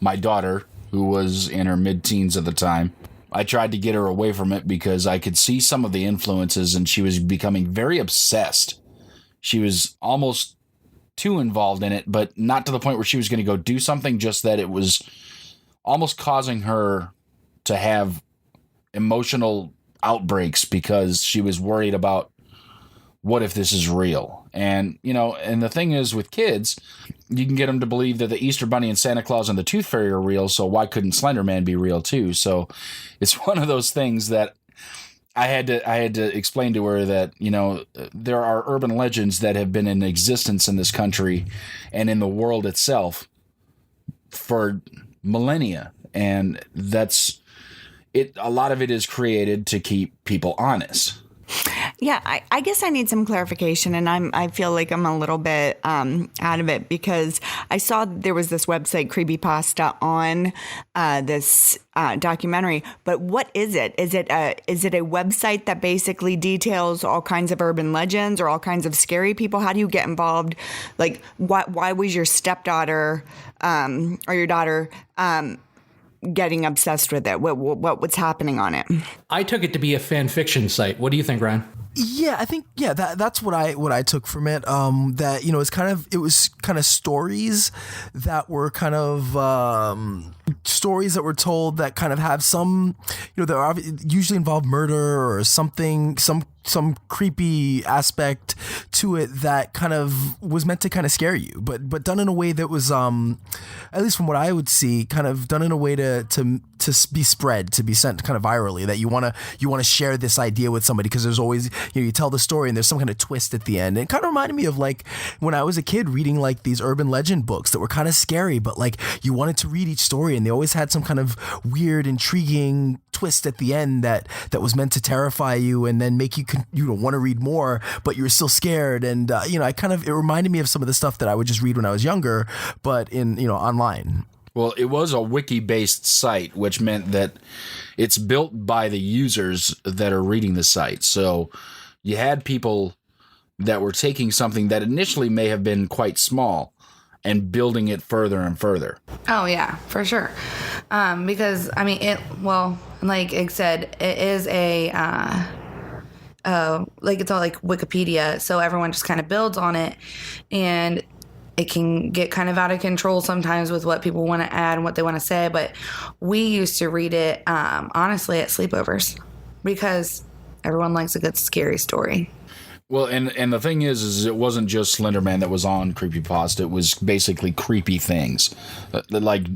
my daughter, who was in her mid-teens at the time. I tried to get her away from it because I could see some of the influences, and she was becoming very obsessed. She was almost too involved in it, but not to the point where she was going to go do something, just that it was almost causing her to have emotional outbreaks because she was worried about what if this is real. And, and the thing is with kids, you can get them to believe that the Easter Bunny and Santa Claus and the Tooth Fairy are real, so why couldn't Slender Man be real too? So it's one of those things that I had to explain to her that, there are urban legends that have been in existence in this country and in the world itself for millennia, and that's it. A lot of it is created to keep people honest. Yeah, I guess I need some clarification, and I feel like I'm a little bit out of it because I saw there was this website Creepypasta on this documentary. But what is it? Is it a website that basically details all kinds of urban legends or all kinds of scary people? How do you get involved? Like, why was your stepdaughter or your daughter getting obsessed with it? What's happening on it? I took it to be a fan fiction site. What do you think, Ryan? Yeah, I think that's what I took from it. That it was kind of stories that were kind of stories that were told that kind of have some, that usually involve murder or something, some creepy aspect to it that kind of was meant to kind of scare you, but done in a way that was, at least from what I would see, kind of done in a way to be spread, to be sent kind of virally, that you want to share this idea with somebody, because there's always, you tell the story and there's some kind of twist at the end. And it kind of reminded me of like when I was a kid reading like these urban legend books that were kind of scary, but like you wanted to read each story and they always had some kind of weird, intriguing twist at the end that was meant to terrify you and then make you want to read more, but you were still scared. And it reminded me of some of the stuff that I would just read when I was younger, but in online. Well, it was a wiki-based site, which meant that it's built by the users that are reading the site. So you had people that were taking something that initially may have been quite small and building it further and further. Oh, yeah, for sure. Because, like Ig said, it is it's all like Wikipedia, so everyone just kind of builds on it, and it can get kind of out of control sometimes with what people want to add and what they want to say. But we used to read it, honestly, at sleepovers because everyone likes a good scary story. Well, and the thing is it wasn't just Slenderman that was on Creepypasta. It was basically creepy things. Like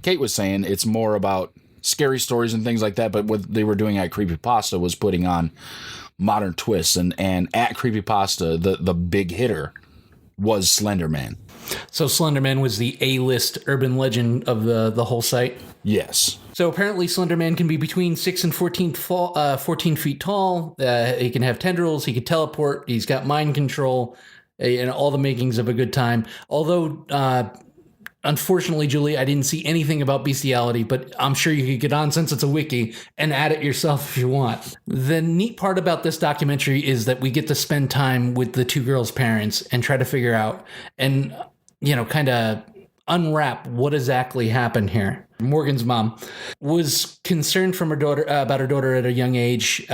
Kate was saying, it's more about scary stories and things like that, but what they were doing at Creepypasta was putting on modern twists. And at Creepypasta, the big hitter was Slenderman. So Slenderman was the A-list urban legend of the whole site? Yes. So apparently Slenderman can be between 6 and 14 feet tall. He can have tendrils. He can teleport. He's got mind control and all the makings of a good time. Although, unfortunately, Julie, I didn't see anything about bestiality, but I'm sure you could get on, since it's a wiki, and add it yourself if you want. The neat part about this documentary is that we get to spend time with the two girls' parents and try to figure out and, kind of unwrap what exactly happened here. Morgan's mom was concerned from her daughter about her daughter at a young age.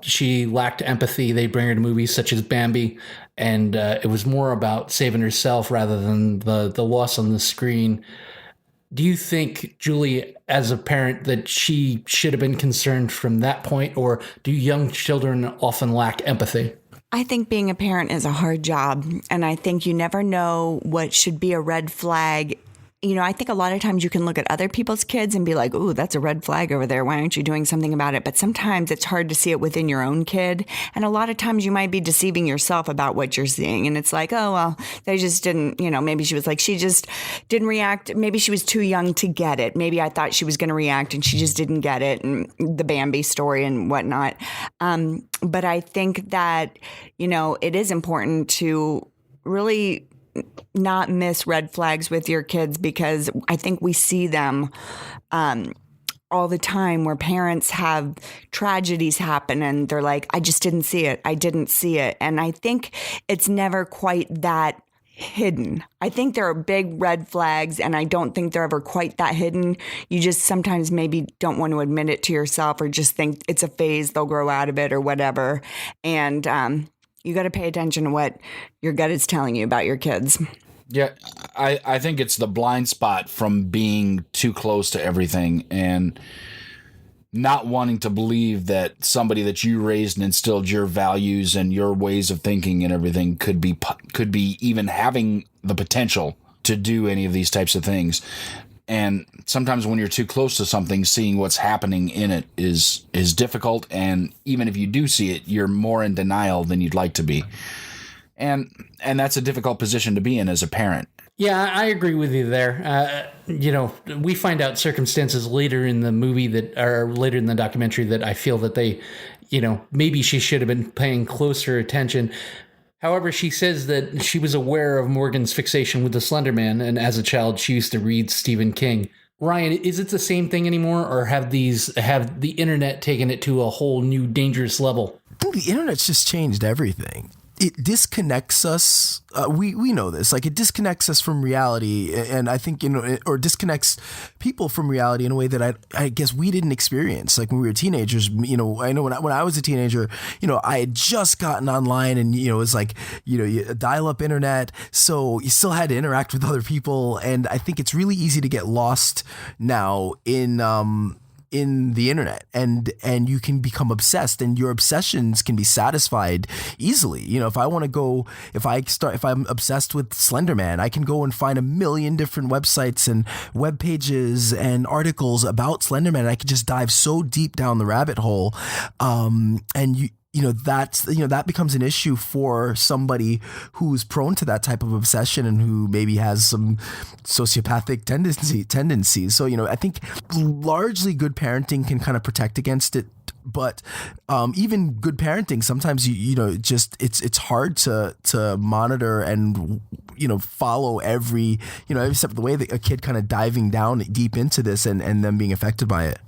She lacked empathy. They bring her to movies such as Bambi, and it was more about saving herself rather than the loss on the screen. Do you think, Julie, as a parent, that she should have been concerned from that point, or do young children often lack empathy? I think being a parent is a hard job, and I think you never know what should be a red flag. I think a lot of times you can look at other people's kids and be like, ooh, that's a red flag over there. Why aren't you doing something about it? But sometimes it's hard to see it within your own kid. And a lot of times you might be deceiving yourself about what you're seeing. And it's like, oh, well, they just didn't, maybe she was like, she just didn't react. Maybe she was too young to get it. Maybe I thought she was going to react and she just didn't get it. And the Bambi story and whatnot. But I think that, it is important to really not miss red flags with your kids, because I think we see them all the time where parents have tragedies happen and they're like, I just didn't see it. I didn't see it. And I think it's never quite that hidden. I think there are big red flags, and I don't think they're ever quite that hidden. You just sometimes maybe don't want to admit it to yourself, or just think it's a phase, they'll grow out of it or whatever. And you got to pay attention to what your gut is telling you about your kids. Yeah, I think it's the blind spot from being too close to everything and not wanting to believe that somebody that you raised and instilled your values and your ways of thinking and everything could be even having the potential to do any of these types of things. And sometimes when you're too close to something, seeing what's happening in it is difficult. And even if you do see it, you're more in denial than you'd like to be. And that's a difficult position to be in as a parent. Yeah, I agree with you there. We find out circumstances later in the movie later in the documentary that I feel that they, maybe she should have been paying closer attention. However, she says that she was aware of Morgan's fixation with the Slenderman, and as a child, she used to read Stephen King. Ryan, is it the same thing anymore, or have the internet taken it to a whole new dangerous level? I think the internet's just changed everything. It disconnects us. We know this. Like, it disconnects us from reality, and I think or disconnects people from reality in a way that I guess we didn't experience. Like when we were teenagers, I know when I was a teenager, I had just gotten online, and it was like you dial-up internet, so you still had to interact with other people, and I think it's really easy to get lost now in the internet, and you can become obsessed, and your obsessions can be satisfied easily. If I'm obsessed with Slenderman, I can go and find a million different websites and web pages and articles about Slenderman, and I can just dive so deep down the rabbit hole. That becomes an issue for somebody who's prone to that type of obsession and who maybe has some sociopathic tendencies. So, I think largely good parenting can kind of protect against it. But even good parenting, sometimes it's hard to monitor and follow every step of the way that a kid kind of diving down deep into this and them being affected by it.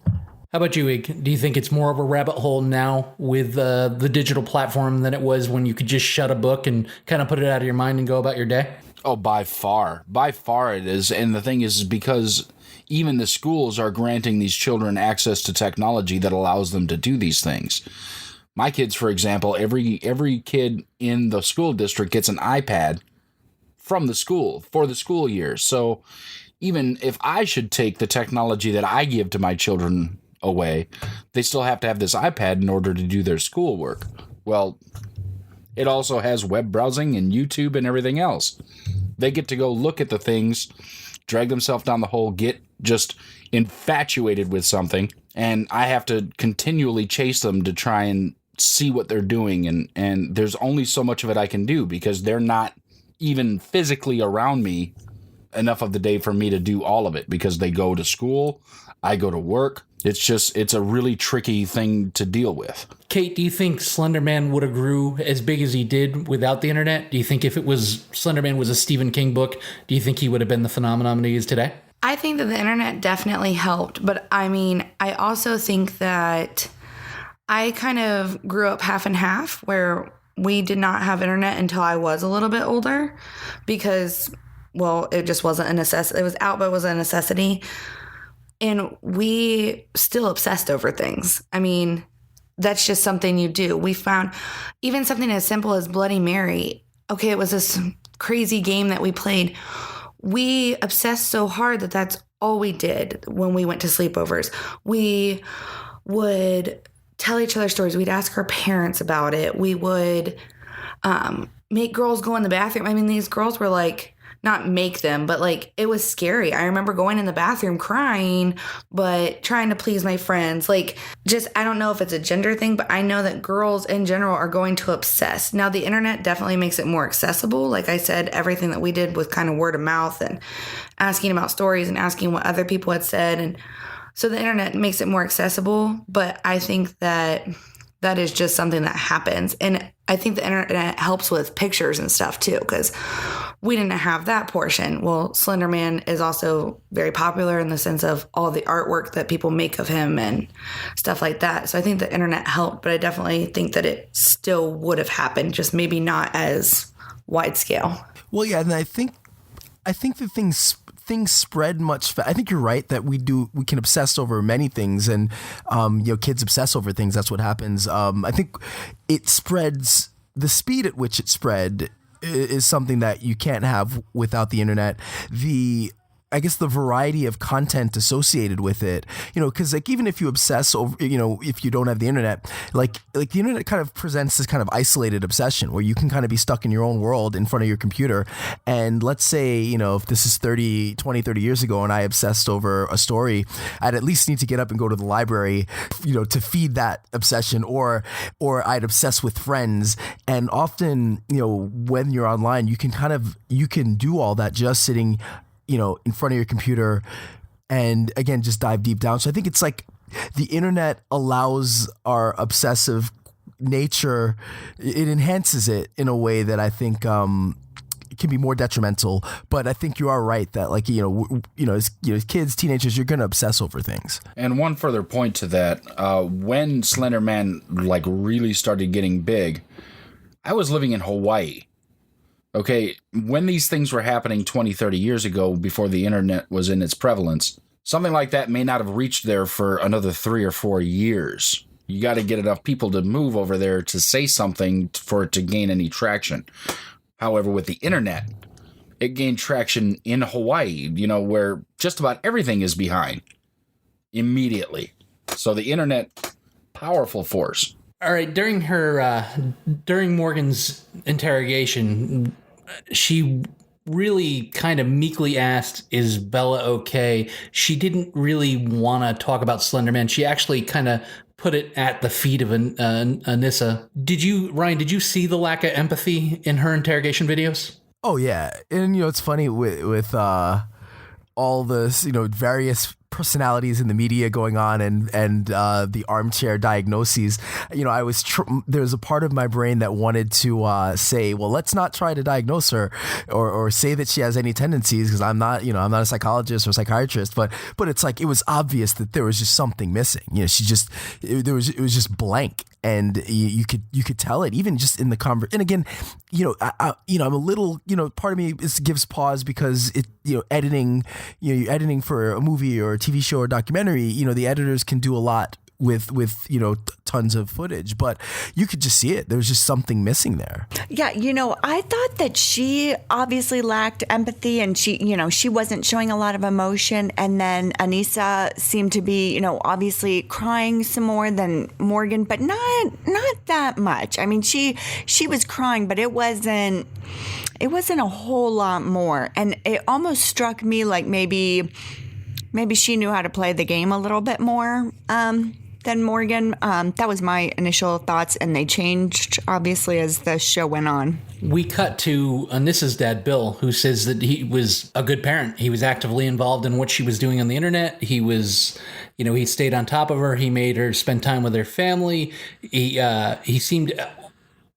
How about you, Ig? Do you think it's more of a rabbit hole now with the digital platform than it was when you could just shut a book and kind of put it out of your mind and go about your day? Oh, by far it is. And the thing is because even the schools are granting these children access to technology that allows them to do these things. My kids, for example, every kid in the school district gets an iPad from the school for the school year. So even if I should take the technology that I give to my children away, they still have to have this iPad in order to do their schoolwork. Well, it also has web browsing and YouTube and everything else. They get to go look at the things, drag themselves down the hole, get just infatuated with something, and I have to continually chase them to try and see what they're doing, and there's only so much of it I can do because they're not even physically around me enough of the day for me to do all of it, because they go to school, I go to work. It's a really tricky thing to deal with. Kate, do you think Slenderman would have grew as big as he did without the internet? Do you think if Slenderman was a Stephen King book, do you think he would have been the phenomenon he is today? I think that the internet definitely helped, but I mean, I also think that I kind of grew up half and half, where we did not have internet until I was a little bit older because, well, it just wasn't a necessity. It was out, but it was a necessity. And we still obsessed over things. I mean, that's just something you do. We found even something as simple as Bloody Mary. Okay, it was this crazy game that we played. We obsessed so hard that that's all we did when we went to sleepovers. We would tell each other stories. We'd ask our parents about it. We would make girls go in the bathroom. I mean, these girls were like, not make them, but like it was scary. I remember going in the bathroom crying, but trying to please my friends. Like, just, I don't know if it's a gender thing, but I know that girls in general are going to obsess. Now, the internet definitely makes it more accessible. Like I said, everything that we did was kind of word of mouth and asking about stories and asking what other people had said. And so the internet makes it more accessible, but I think that that is just something that happens. And I think the internet helps with pictures and stuff too, because we didn't have that portion. Well, Slenderman is also very popular in the sense of all the artwork that people make of him and stuff like that. So I think the internet helped, but I definitely think that it still would have happened, just maybe not as wide scale. Well, yeah, and I think the things spread much. I think you're right that we can obsess over many things, and kids obsess over things. That's what happens. I think it spreads. The speed at which it spread is something that you can't have without the internet. I guess the variety of content associated with it, because like even if you obsess over, if you don't have the internet, like the internet kind of presents this kind of isolated obsession where you can kind of be stuck in your own world in front of your computer. And let's say, if this is 30 years ago and I obsessed over a story, I'd at least need to get up and go to the library, to feed that obsession, or I'd obsess with friends. And often, when you're online, you can do all that just sitting in front of your computer and again, just dive deep down. So I think it's like the internet allows our obsessive nature. It enhances it in a way that I think can be more detrimental. But I think you are right that as kids, teenagers, you're going to obsess over things. And one further point to that, when Slenderman really started getting big, I was living in Hawaii. Okay, when these things were happening 20, 30 years ago, before the internet was in its prevalence, something like that may not have reached there for another 3 or 4 years. You got to get enough people to move over there to say something for it to gain any traction. However, with the internet, it gained traction in Hawaii, where just about everything is behind immediately. So the internet, powerful force. All right, during Morgan's interrogation, she really kind of meekly asked, "Is Bella okay?" She didn't really want to talk about Slenderman. She actually kind of put it at the feet of Anissa. Ryan, did you see the lack of empathy in her interrogation videos? Oh yeah, and it's funny with all this various personalities in the media going on and the armchair diagnoses. I was there was a part of my brain that wanted to say, well, let's not try to diagnose her or say that she has any tendencies, because I'm not a psychologist or psychiatrist, but it's like it was obvious that there was just something missing. It was just blank. And you could tell it even just in the conversation. And again, I'm a little, part of me gives pause because editing, you're editing for a movie or a TV show or documentary. The editors can do a lot with tons of footage, but you could just see it. There was just something missing there. Yeah, I thought that she obviously lacked empathy, and she wasn't showing a lot of emotion. And then Anissa seemed to be, obviously crying some more than Morgan, but not that much. I mean, she was crying, but it wasn't a whole lot more. And it almost struck me like maybe she knew how to play the game a little bit more than Morgan. That was my initial thoughts, and they changed, obviously, as the show went on. We cut to Anissa's dad, Bill, who says that he was a good parent. He was actively involved in what she was doing on the internet. He was, he stayed on top of her. He made her spend time with her family. He seemed,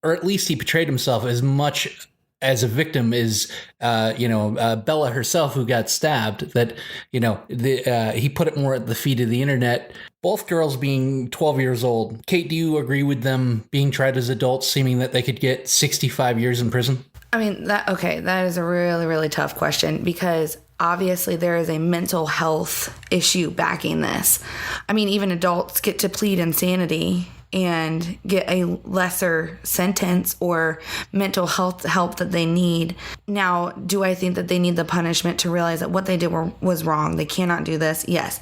or at least he portrayed himself as much as a victim is, Bella herself, who got stabbed, that, he put it more at the feet of the internet. Both girls being 12 years old. Kate, do you agree with them being tried as adults, seeming that they could get 65 years in prison? I mean, that is a really, really tough question, because obviously there is a mental health issue backing this. I mean, even adults get to plead insanity and get a lesser sentence or mental health help that they need. Now, do I think that they need the punishment to realize that what they did was wrong? They cannot do this? Yes.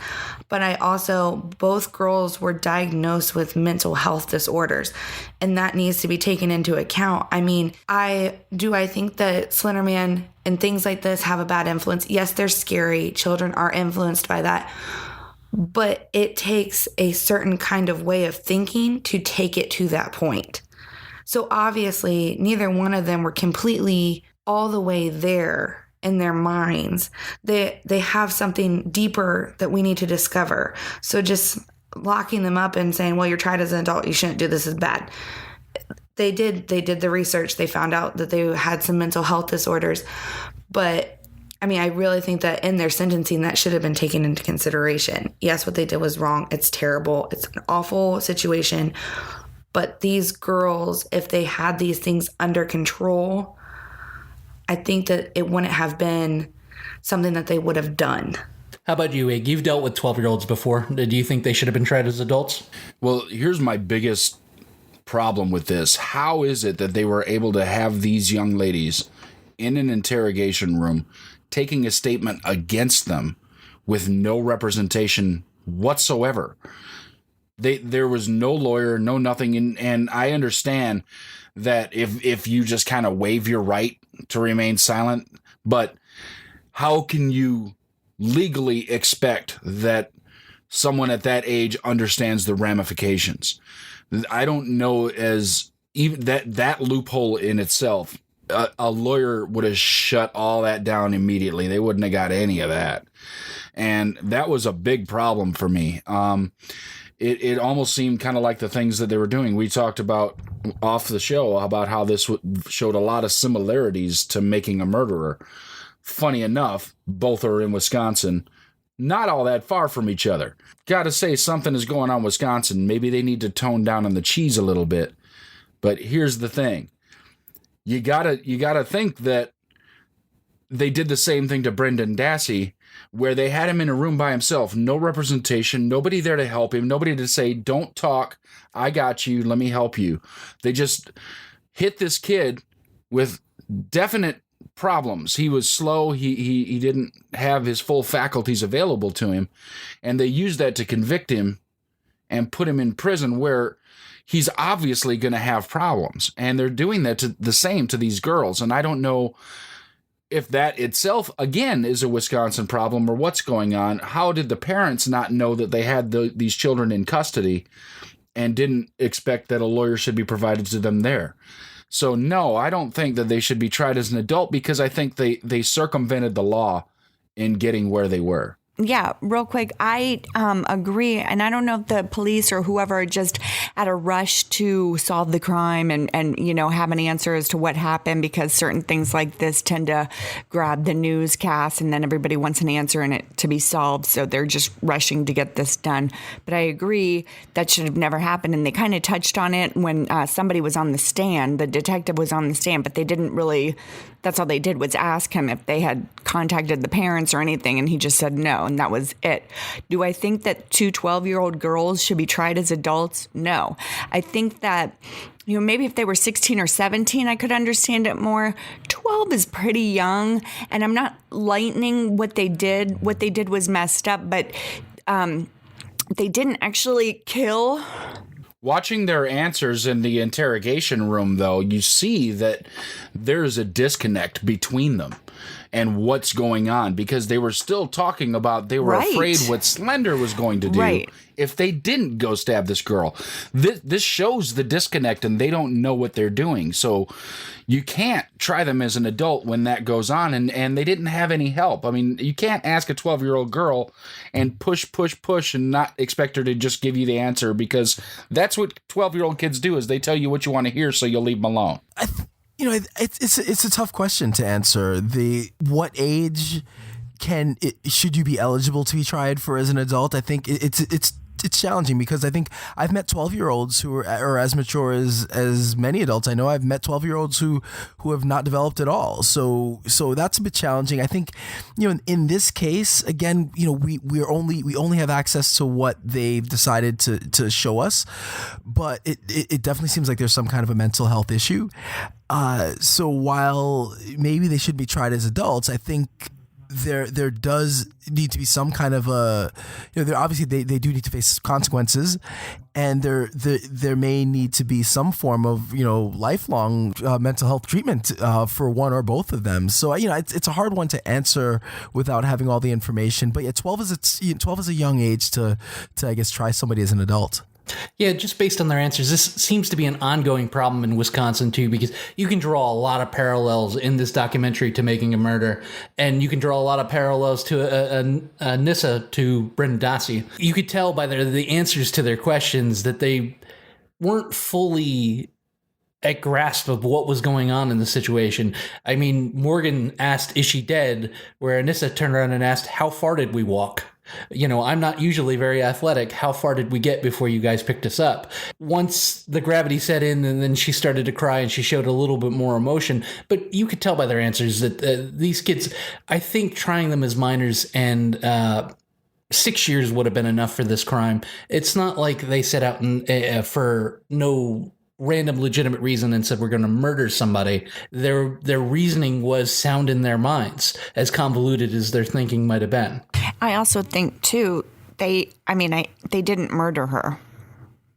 But I also, both girls were diagnosed with mental health disorders, and that needs to be taken into account. I mean, I think that Slenderman and things like this have a bad influence. Yes, they're scary. Children are influenced by that. But it takes a certain kind of way of thinking to take it to that point. So obviously, neither one of them were completely all the way there in their minds. They have something deeper that we need to discover. So just locking them up and saying, well, you're tried as an adult, you shouldn't do this, is bad. They did the research. They found out that they had some mental health disorders. But I mean, I really think that in their sentencing, that should have been taken into consideration. Yes, what they did was wrong. It's terrible. It's an awful situation. But these girls, if they had these things under control, I think that it wouldn't have been something that they would have done. How about you, Ig? You've dealt with 12-year-olds before. Do you think they should have been tried as adults? Well, here's my biggest problem with this. How is it that they were able to have these young ladies in an interrogation room taking a statement against them with no representation whatsoever? There was no lawyer, no nothing. And I understand that if you just kind of waive your right to remain silent, but how can you legally expect that someone at that age understands the ramifications? I don't know, as even that loophole in itself, a lawyer would have shut all that down immediately. They wouldn't have got any of that. And that was a big problem for me. It almost seemed kind of like the things that they were doing. We talked about off the show about how this showed a lot of similarities to Making a Murderer. Funny enough, both are in Wisconsin, not all that far from each other. Got to say, something is going on in Wisconsin. Maybe they need to tone down on the cheese a little bit. But here's the thing. You gotta think that they did the same thing to Brendan Dassey, where they had him in a room by himself, no representation, nobody there to help him, nobody to say, don't talk, I got you, let me help you. They just hit this kid with definite problems. He was slow, he didn't have his full faculties available to him, and they used that to convict him and put him in prison, where he's obviously going to have problems. And they're doing that to the same to these girls. And I don't know if that itself, again, is a Wisconsin problem or what's going on. How did the parents not know that they had these children in custody and didn't expect that a lawyer should be provided to them there? So, no, I don't think that they should be tried as an adult, because I think they circumvented the law in getting where they were. Yeah, real quick, I agree. And I don't know if the police or whoever just had a rush to solve the crime and have an answer as to what happened, because certain things like this tend to grab the newscast and then everybody wants an answer and it to be solved. So they're just rushing to get this done. But I agree that should have never happened. And they kind of touched on it when somebody was on the stand. The detective was on the stand, but they didn't really that's all they did was ask him if they had contacted the parents or anything, and he just said no, and that was it. Do I think that 2 12-year-old girls should be tried as adults? No. I think that, maybe if they were 16 or 17, I could understand it more. 12 is pretty young, and I'm not lightening what they did. What they did was messed up, but they didn't actually kill. Watching their answers in the interrogation room, though, you see that there's a disconnect between them and what's going on, because they were still talking about they were afraid what Slender was going to do if they didn't go stab this girl. This shows the disconnect, and they don't know what they're doing. So you can't try them as an adult when that goes on, and they didn't have any help. I mean, you can't ask a 12-year-old girl and push and not expect her to just give you the answer, because that's what 12-year-old kids do, is they tell you what you want to hear so you'll leave them alone. It's a tough question to answer. What age should you be eligible to be tried for as an adult? I think it's challenging, because I think I've met 12-year-olds who are as mature as many adults I know. I've met 12-year-olds who have not developed at all. So that's a bit challenging. I think, in this case, again, we only have access to what they've decided to show us, but it definitely seems like there's some kind of a mental health issue. So while maybe they should be tried as adults, I think there does need to be some kind of obviously they do need to face consequences, and there may need to be some form of lifelong mental health treatment for one or both of them. So it's a hard one to answer without having all the information. But 12 is a young age to I guess try somebody as an adult. Yeah, just based on their answers, this seems to be an ongoing problem in Wisconsin, too, because you can draw a lot of parallels in this documentary to Making a Murder, and you can draw a lot of parallels to Nissa to Brendan Dassey. You could tell by the answers to their questions that they weren't fully at grasp of what was going on in the situation. I mean, Morgan asked, "Is she dead?" where Anissa turned around and asked, "How far did we walk?" I'm not usually very athletic. How far did we get before you guys picked us up? Once the gravity set in, and then she started to cry and she showed a little bit more emotion. But you could tell by their answers that these kids, I think trying them as minors and 6 years would have been enough for this crime. It's not like they set out for no random legitimate reason and said we're going to murder somebody. Their reasoning was sound in their minds, as convoluted as their thinking might have been. I also think too they didn't murder her,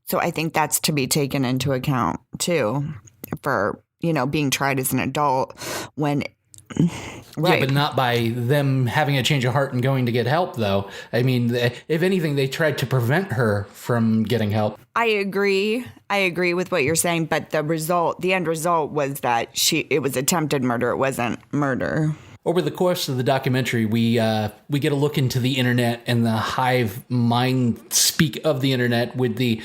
so I think that's to be taken into account too for being tried as an adult when. Right. Yeah, but not by them having a change of heart and going to get help, though. I mean, if anything, they tried to prevent her from getting help. I agree with what you're saying, but the end result was that it was attempted murder. It wasn't murder. Over the course of the documentary, we get a look into the internet and the hive mind speak of the internet with the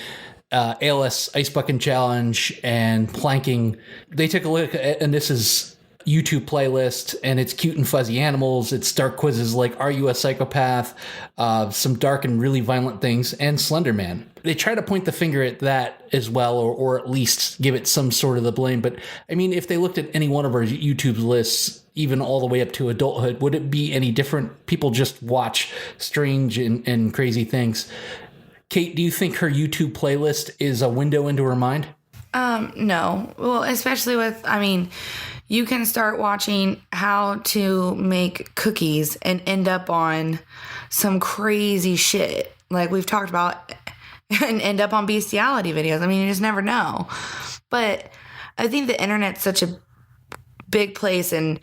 ALS Ice Bucket Challenge and planking. They took a look at Anissa's YouTube playlist, and it's cute and fuzzy animals. It's dark quizzes like, are you a psychopath? Some dark and really violent things, and Slenderman. They try to point the finger at that as well, or at least give it some sort of the blame. But I mean, if they looked at any one of our YouTube lists, even all the way up to adulthood, would it be any different? People just watch strange and crazy things. Kate, do you think her YouTube playlist is a window into her mind? No. Well, especially with, you can start watching how to make cookies and end up on some crazy shit like we've talked about and end up on bestiality videos. You just never know. But I think the internet's such a big place and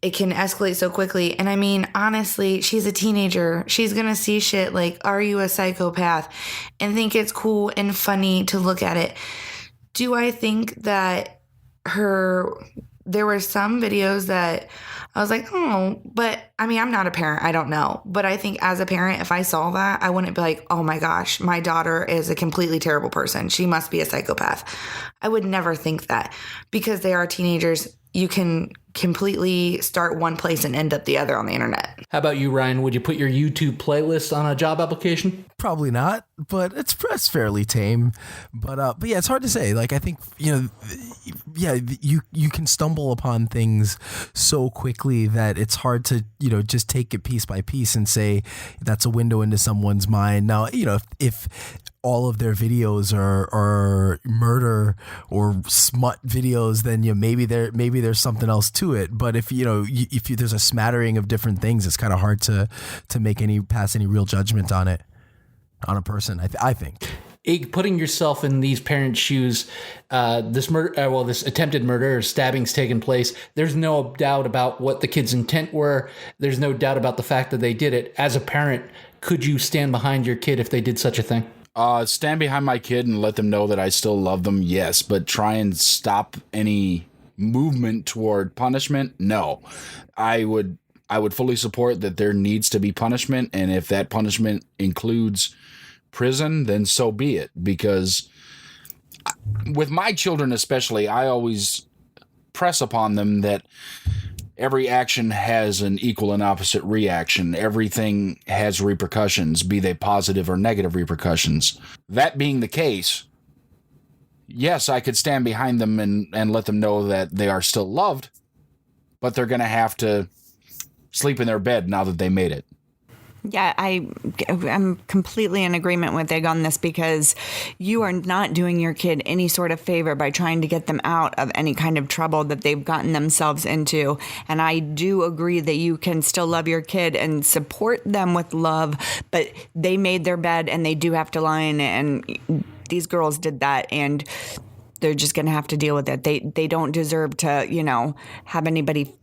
it can escalate so quickly. And honestly, she's a teenager. She's going to see shit like, are you a psychopath? And think it's cool and funny to look at it. Do I think that there were some videos that I was like, oh, but I'm not a parent. I don't know. But I think as a parent, if I saw that, I wouldn't be like, oh my gosh, my daughter is a completely terrible person. She must be a psychopath. I would never think that because they are teenagers. you can completely start one place and end up the other on the internet. How about you, Ryan? Would you put your YouTube playlist on a job application? Probably not, but it's fairly tame. But yeah, it's hard to say. Like, I think, you can stumble upon things so quickly that it's hard to, just take it piece by piece and say that's a window into someone's mind. Now, if all of their videos are murder or smut videos, then maybe there's something else to it. But if there's a smattering of different things, it's kind of hard to pass any real judgment on it, on a person. I think. Putting yourself in these parents' shoes, this attempted murder or stabbing's taken place. There's no doubt about what the kid's intent were. There's no doubt about the fact that they did it. As a parent, could you stand behind your kid if they did such a thing? Stand behind my kid and let them know that I still love them, yes. But try and stop any movement toward punishment, no. I would fully support that there needs to be punishment, and if that punishment includes prison, then so be it. Because with my children especially, I always press upon them that every action has an equal and opposite reaction. Everything has repercussions, be they positive or negative repercussions. That being the case, yes, I could stand behind them and let them know that they are still loved, but they're going to have to sleep in their bed now that they made it. Yeah, I'm completely in agreement with Ig on this, because you are not doing your kid any sort of favor by trying to get them out of any kind of trouble that they've gotten themselves into. And I do agree that you can still love your kid and support them with love, but they made their bed and they do have to lie in it. And these girls did that, and they're just going to have to deal with it. They don't deserve to, have anybody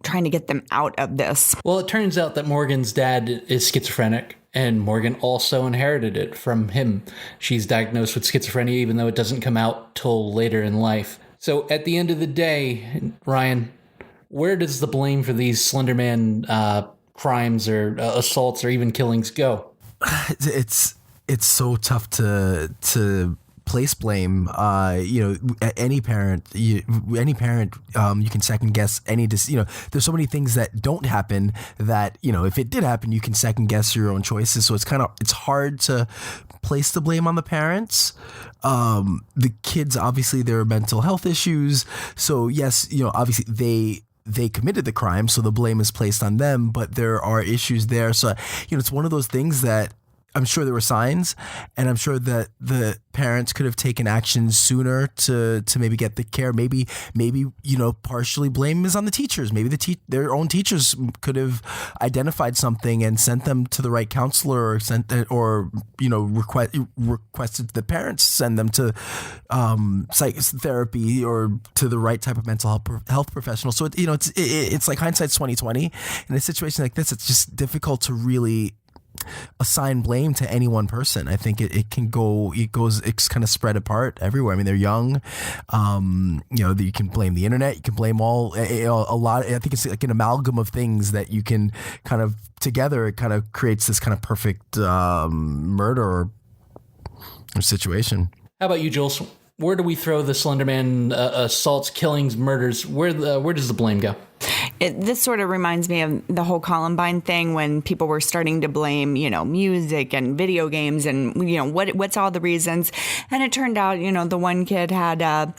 trying to get them out of this. Well, it turns out that Morgan's dad is schizophrenic, and Morgan also inherited it from him. She's diagnosed with schizophrenia, even though it doesn't come out till later in life. So at the end of the day, Ryan, where does the blame for these Slenderman crimes or assaults or even killings go? It's so tough to place blame. Any parent, you can second guess there's so many things that don't happen that, if it did happen, you can second guess your own choices. So it's hard to place the blame on the parents. The kids, obviously there are mental health issues. So yes, obviously they committed the crime, so the blame is placed on them, but there are issues there. So, it's one of those things that I'm sure there were signs, and I'm sure that the parents could have taken action sooner to maybe get the care. Maybe partially blame is on the teachers. Maybe their own teachers could have identified something and sent them to the right counselor, or requested the parents send them to psychotherapy or to the right type of mental health professional. So it's like hindsight's 2020. In a situation like this, it's just difficult to really assign blame to any one person. I think it's kind of spread apart everywhere. I mean, they're young. You can blame the internet. You can blame a lot. I think it's like an amalgam of things that you can kind of together. It kind of creates this kind of perfect murder or situation. How about you, Jules? Where do we throw the Slenderman assaults, killings, murders? Where does the blame go? This sort of reminds me of the whole Columbine thing, when people were starting to blame, music and video games and, what's all the reasons. And it turned out, the one kid had, I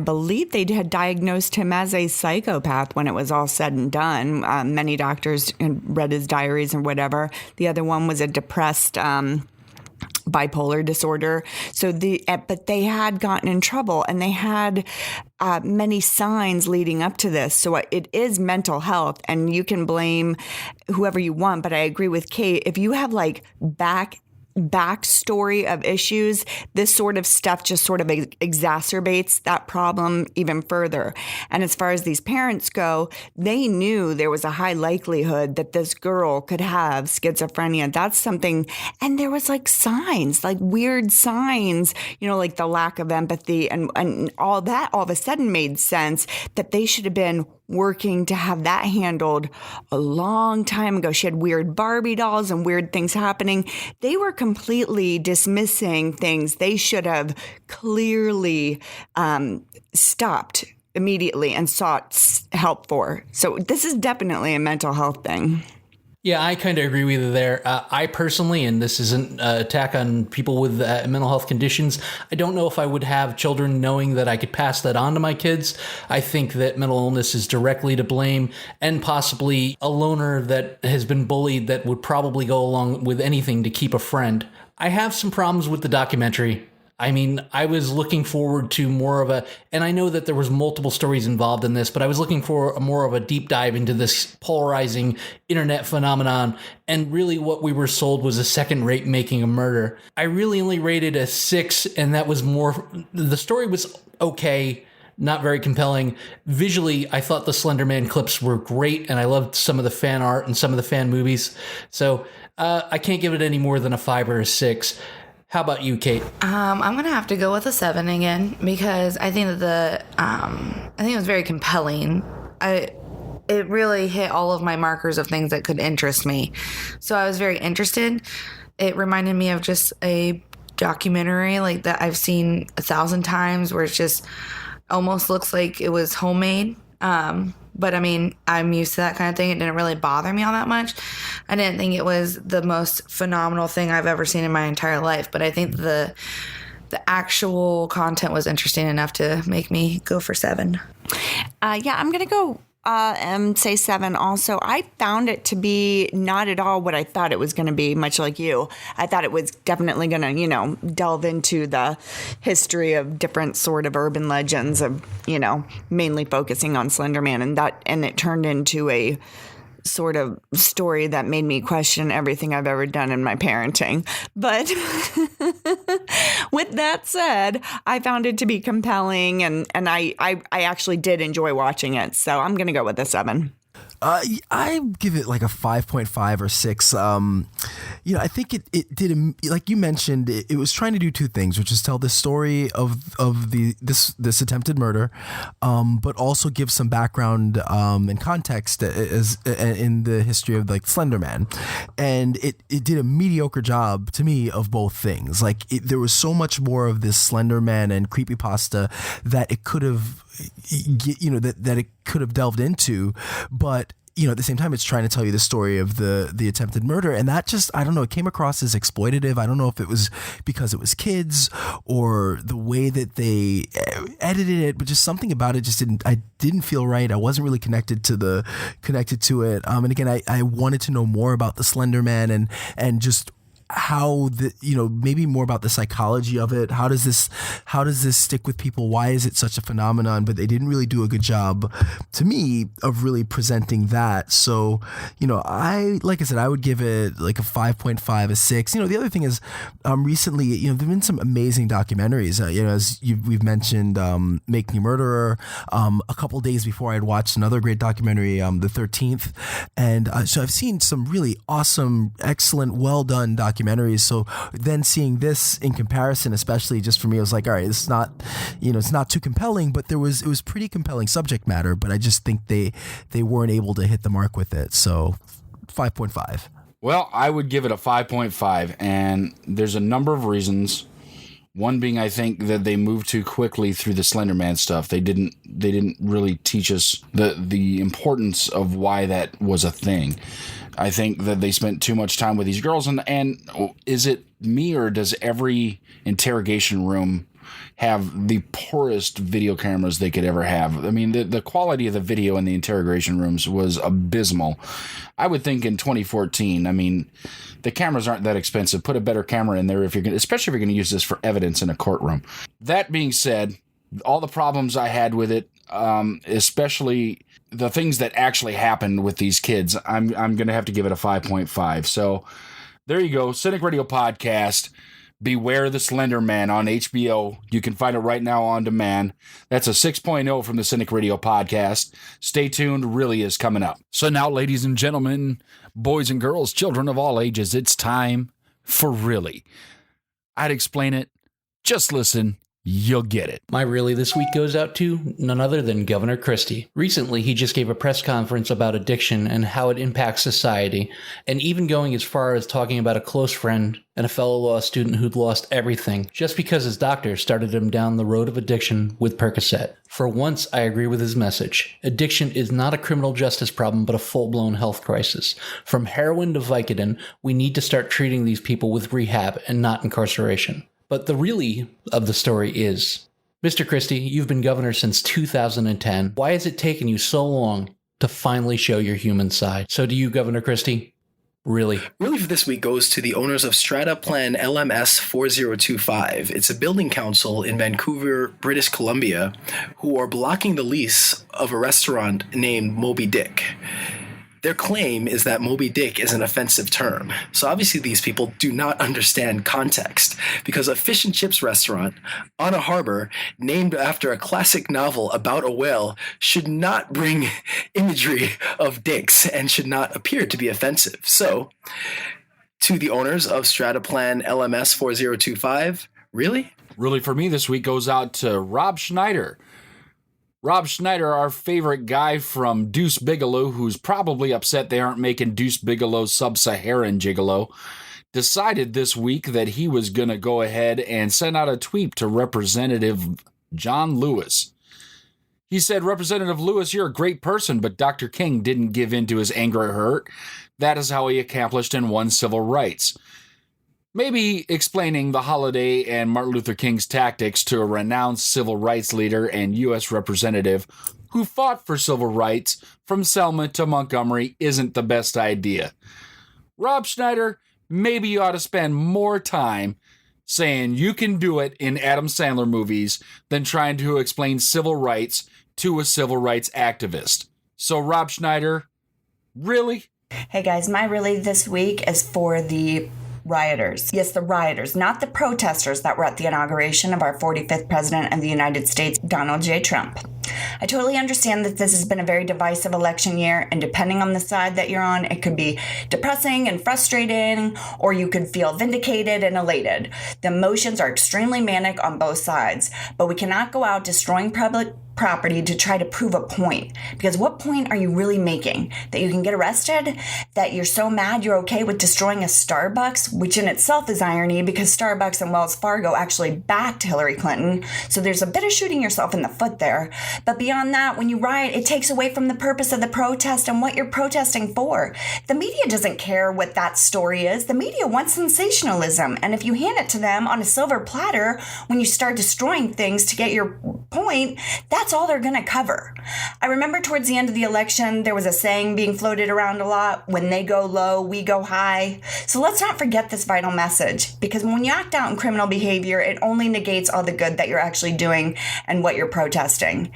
believe they had diagnosed him as a psychopath when it was all said and done. Many doctors read his diaries or whatever. The other one was a depressed, bipolar disorder. But they had gotten in trouble, and they had many signs leading up to this. So it is mental health, and you can blame whoever you want. But I agree with Kate. If you have like backstory of issues, this sort of stuff just sort of exacerbates that problem even further. And as far as these parents go, they knew there was a high likelihood that this girl could have schizophrenia. That's something. And there was like signs, like weird signs, like the lack of empathy and all that all of a sudden made sense that they should have been working to have that handled a long time ago. She had weird Barbie dolls and weird things happening. They were completely dismissing things they should have clearly stopped immediately and sought help for. So this is definitely a mental health thing. Yeah, I kind of agree with you there. I personally, and this isn't an attack on people with mental health conditions, I don't know if I would have children knowing that I could pass that on to my kids. I think that mental illness is directly to blame, and possibly a loner that has been bullied that would probably go along with anything to keep a friend. I have some problems with the documentary. I mean, I was looking forward to more of a, and I know that there was multiple stories involved in this, but I was looking for more of a deep dive into this polarizing internet phenomenon. And really what we were sold was a second-rate making a murder. I really only rated a 6, and that was more, the story was okay, not very compelling. Visually, I thought the Slenderman clips were great, and I loved some of the fan art and some of the fan movies. So I can't give it any more than a 5 or a 6. How about you, Kate? I'm gonna have to go with a 7 again, because I think that I think it was very compelling. It really hit all of my markers of things that could interest me, so I was very interested. It reminded me of just a documentary like that I've seen 1,000 times, where it's just almost looks like it was homemade. But I mean, I'm used to that kind of thing. It didn't really bother me all that much. I didn't think it was the most phenomenal thing I've ever seen in my entire life. But I think the actual content was interesting enough to make me go for 7. Yeah, I'm going to go and say 7 also. I found it to be not at all what I thought it was going to be, much like you. I thought it was definitely going to, delve into the history of different sort of urban legends of, mainly focusing on Slenderman, and it turned into a sort of story that made me question everything I've ever done in my parenting. But with that said, I found it to be compelling, and I actually did enjoy watching it. So I'm going to go with a 7. I give it like a 5.5 or 6. I think it did, like you mentioned, it was trying to do two things, which is tell the story of this attempted murder, but also give some background and context as in the history of like Slenderman. And it did a mediocre job to me of both things. Like there was so much more of this Slenderman and creepypasta that it could have, that it could have delved into, but at the same time, it's trying to tell you the story of the attempted murder. And that just, I don't know, it came across as exploitative. I don't know if it was because it was kids or the way that they edited it, but just something about it just didn't feel right. I wasn't really connected to it. And again, I wanted to know more about the Slenderman and just how maybe more about the psychology of it. How does this stick with people? Why is it such a phenomenon? But they didn't really do a good job, to me, of really presenting that. So, like I said, I would give it like a 5.5, a 6. The other thing is, recently, there've been some amazing documentaries. As we've mentioned, Make Me Murderer. A couple days before, I'd watched another great documentary, The 13th, and so I've seen some really awesome, excellent, well done documentaries. So then seeing this in comparison, especially just for me, I was like, all right, it's not too compelling, but it was pretty compelling subject matter, but I just think they weren't able to hit the mark with it. So 5.5. Well, I would give it a 5.5, and there's a number of reasons. One being, I think that they moved too quickly through the Slenderman stuff. They didn't really teach us the importance of why that was a thing. I think that they spent too much time with these girls, and is it me, or does every interrogation room have the poorest video cameras they could ever have? I mean, the quality of the video in the interrogation rooms was abysmal. I would think in 2014, I mean, the cameras aren't that expensive. Put a better camera in there especially if you're going to use this for evidence in a courtroom. That being said, all the problems I had with it, especially the things that actually happened with these kids, I'm going to have to give it a 5.5. So there you go. Cynic Radio Podcast. Beware the Slender Man on HBO. You can find it right now on demand. That's a 6.0 from the Cynic Radio Podcast. Stay tuned. Really is coming up. So now, ladies and gentlemen, boys and girls, children of all ages, it's time for Really. I'd explain it. Just listen you'll get it. My really this week goes out to none other than Governor Christie. Recently, he just gave a press conference about addiction and how it impacts society, and even going as far as talking about a close friend and a fellow law student who'd lost everything just because his doctor started him down the road of addiction with Percocet. For once, I agree with his message. Addiction is not a criminal justice problem, but a full-blown health crisis. From heroin to Vicodin, we need to start treating these people with rehab and not incarceration. But the really of the story is, Mr. Christie, you've been governor since 2010. Why has it taken you so long to finally show your human side? So do you, Governor Christie? Really? Really for this week goes to the owners of Strata Plan LMS 4025. It's a building council in Vancouver, British Columbia, who are blocking the lease of a restaurant named Moby Dick. Their claim is that Moby Dick is an offensive term. So obviously these people do not understand context, because a fish and chips restaurant on a harbor named after a classic novel about a whale should not bring imagery of dicks and should not appear to be offensive. So to the owners of Strata Plan LMS 4025, really? Really for me this week goes out to Rob Schneider. Rob Schneider, our favorite guy from Deuce Bigalow, who's probably upset they aren't making Deuce Bigalow Sub-Saharan Gigolo, decided this week that he was going to go ahead and send out a tweet to Representative John Lewis. He said, "Representative Lewis, you're a great person, but Dr. King didn't give in to his anger or hurt. That is how he accomplished and won civil rights." Maybe explaining the holiday and Martin Luther King's tactics to a renowned civil rights leader and U.S. representative who fought for civil rights from Selma to Montgomery isn't the best idea. Rob Schneider, maybe you ought to spend more time saying you can do it in Adam Sandler movies than trying to explain civil rights to a civil rights activist. So Rob Schneider, really? Hey guys, my really this week is for the rioters. Yes, the rioters, not the protesters that were at the inauguration of our 45th president of the United States, Donald J. Trump. I totally understand that this has been a very divisive election year, and depending on the side that you're on, it could be depressing and frustrating, or you could feel vindicated and elated. The emotions are extremely manic on both sides, but we cannot go out destroying public property to try to prove a point. Because what point are you really making? That you can get arrested? That you're so mad you're okay with destroying a Starbucks, which in itself is irony because Starbucks and Wells Fargo actually backed Hillary Clinton. So there's a bit of shooting yourself in the foot there. But beyond that, when you riot, it takes away from the purpose of the protest and what you're protesting for. The media doesn't care what that story is. The media wants sensationalism. And if you hand it to them on a silver platter, when you start destroying things to get your point, that's all they're going to cover. I remember towards the end of the election, there was a saying being floated around a lot: when they go low, we go high. So let's not forget this vital message, because when you act out in criminal behavior, it only negates all the good that you're actually doing and what you're protesting.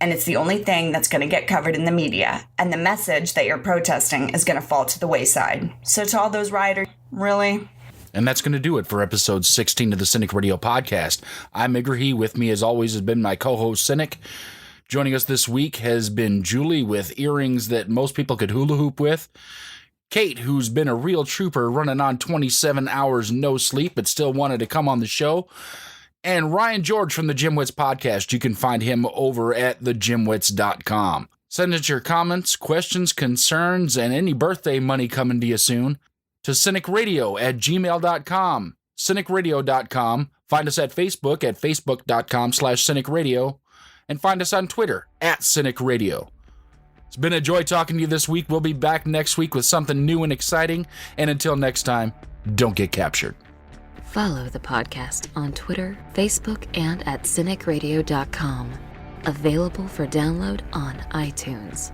And it's the only thing that's going to get covered in the media. And the message that you're protesting is going to fall to the wayside. So to all those rioters, really? And that's going to do it for episode 16 of the Cynic Radio Podcast. I'm Igrahi. With me, as always, has been my co-host, Cynic. Joining us this week has been Julie, with earrings that most people could hula hoop with. Kate, who's been a real trooper, running on 27 hours no sleep, but still wanted to come on the show. And Ryan George from the Gymwits podcast. You can find him over at thegymwits.com. Send us your comments, questions, concerns, and any birthday money coming to you soon to cynicradio@gmail.com, cynicradio.com. Find us at Facebook at facebook.com/cynicradio, and find us on Twitter @cynicradio. It's been a joy talking to you this week. We'll be back next week with something new and exciting. And until next time, don't get captured. Follow the podcast on Twitter, Facebook, and at cynicradio.com. Available for download on iTunes.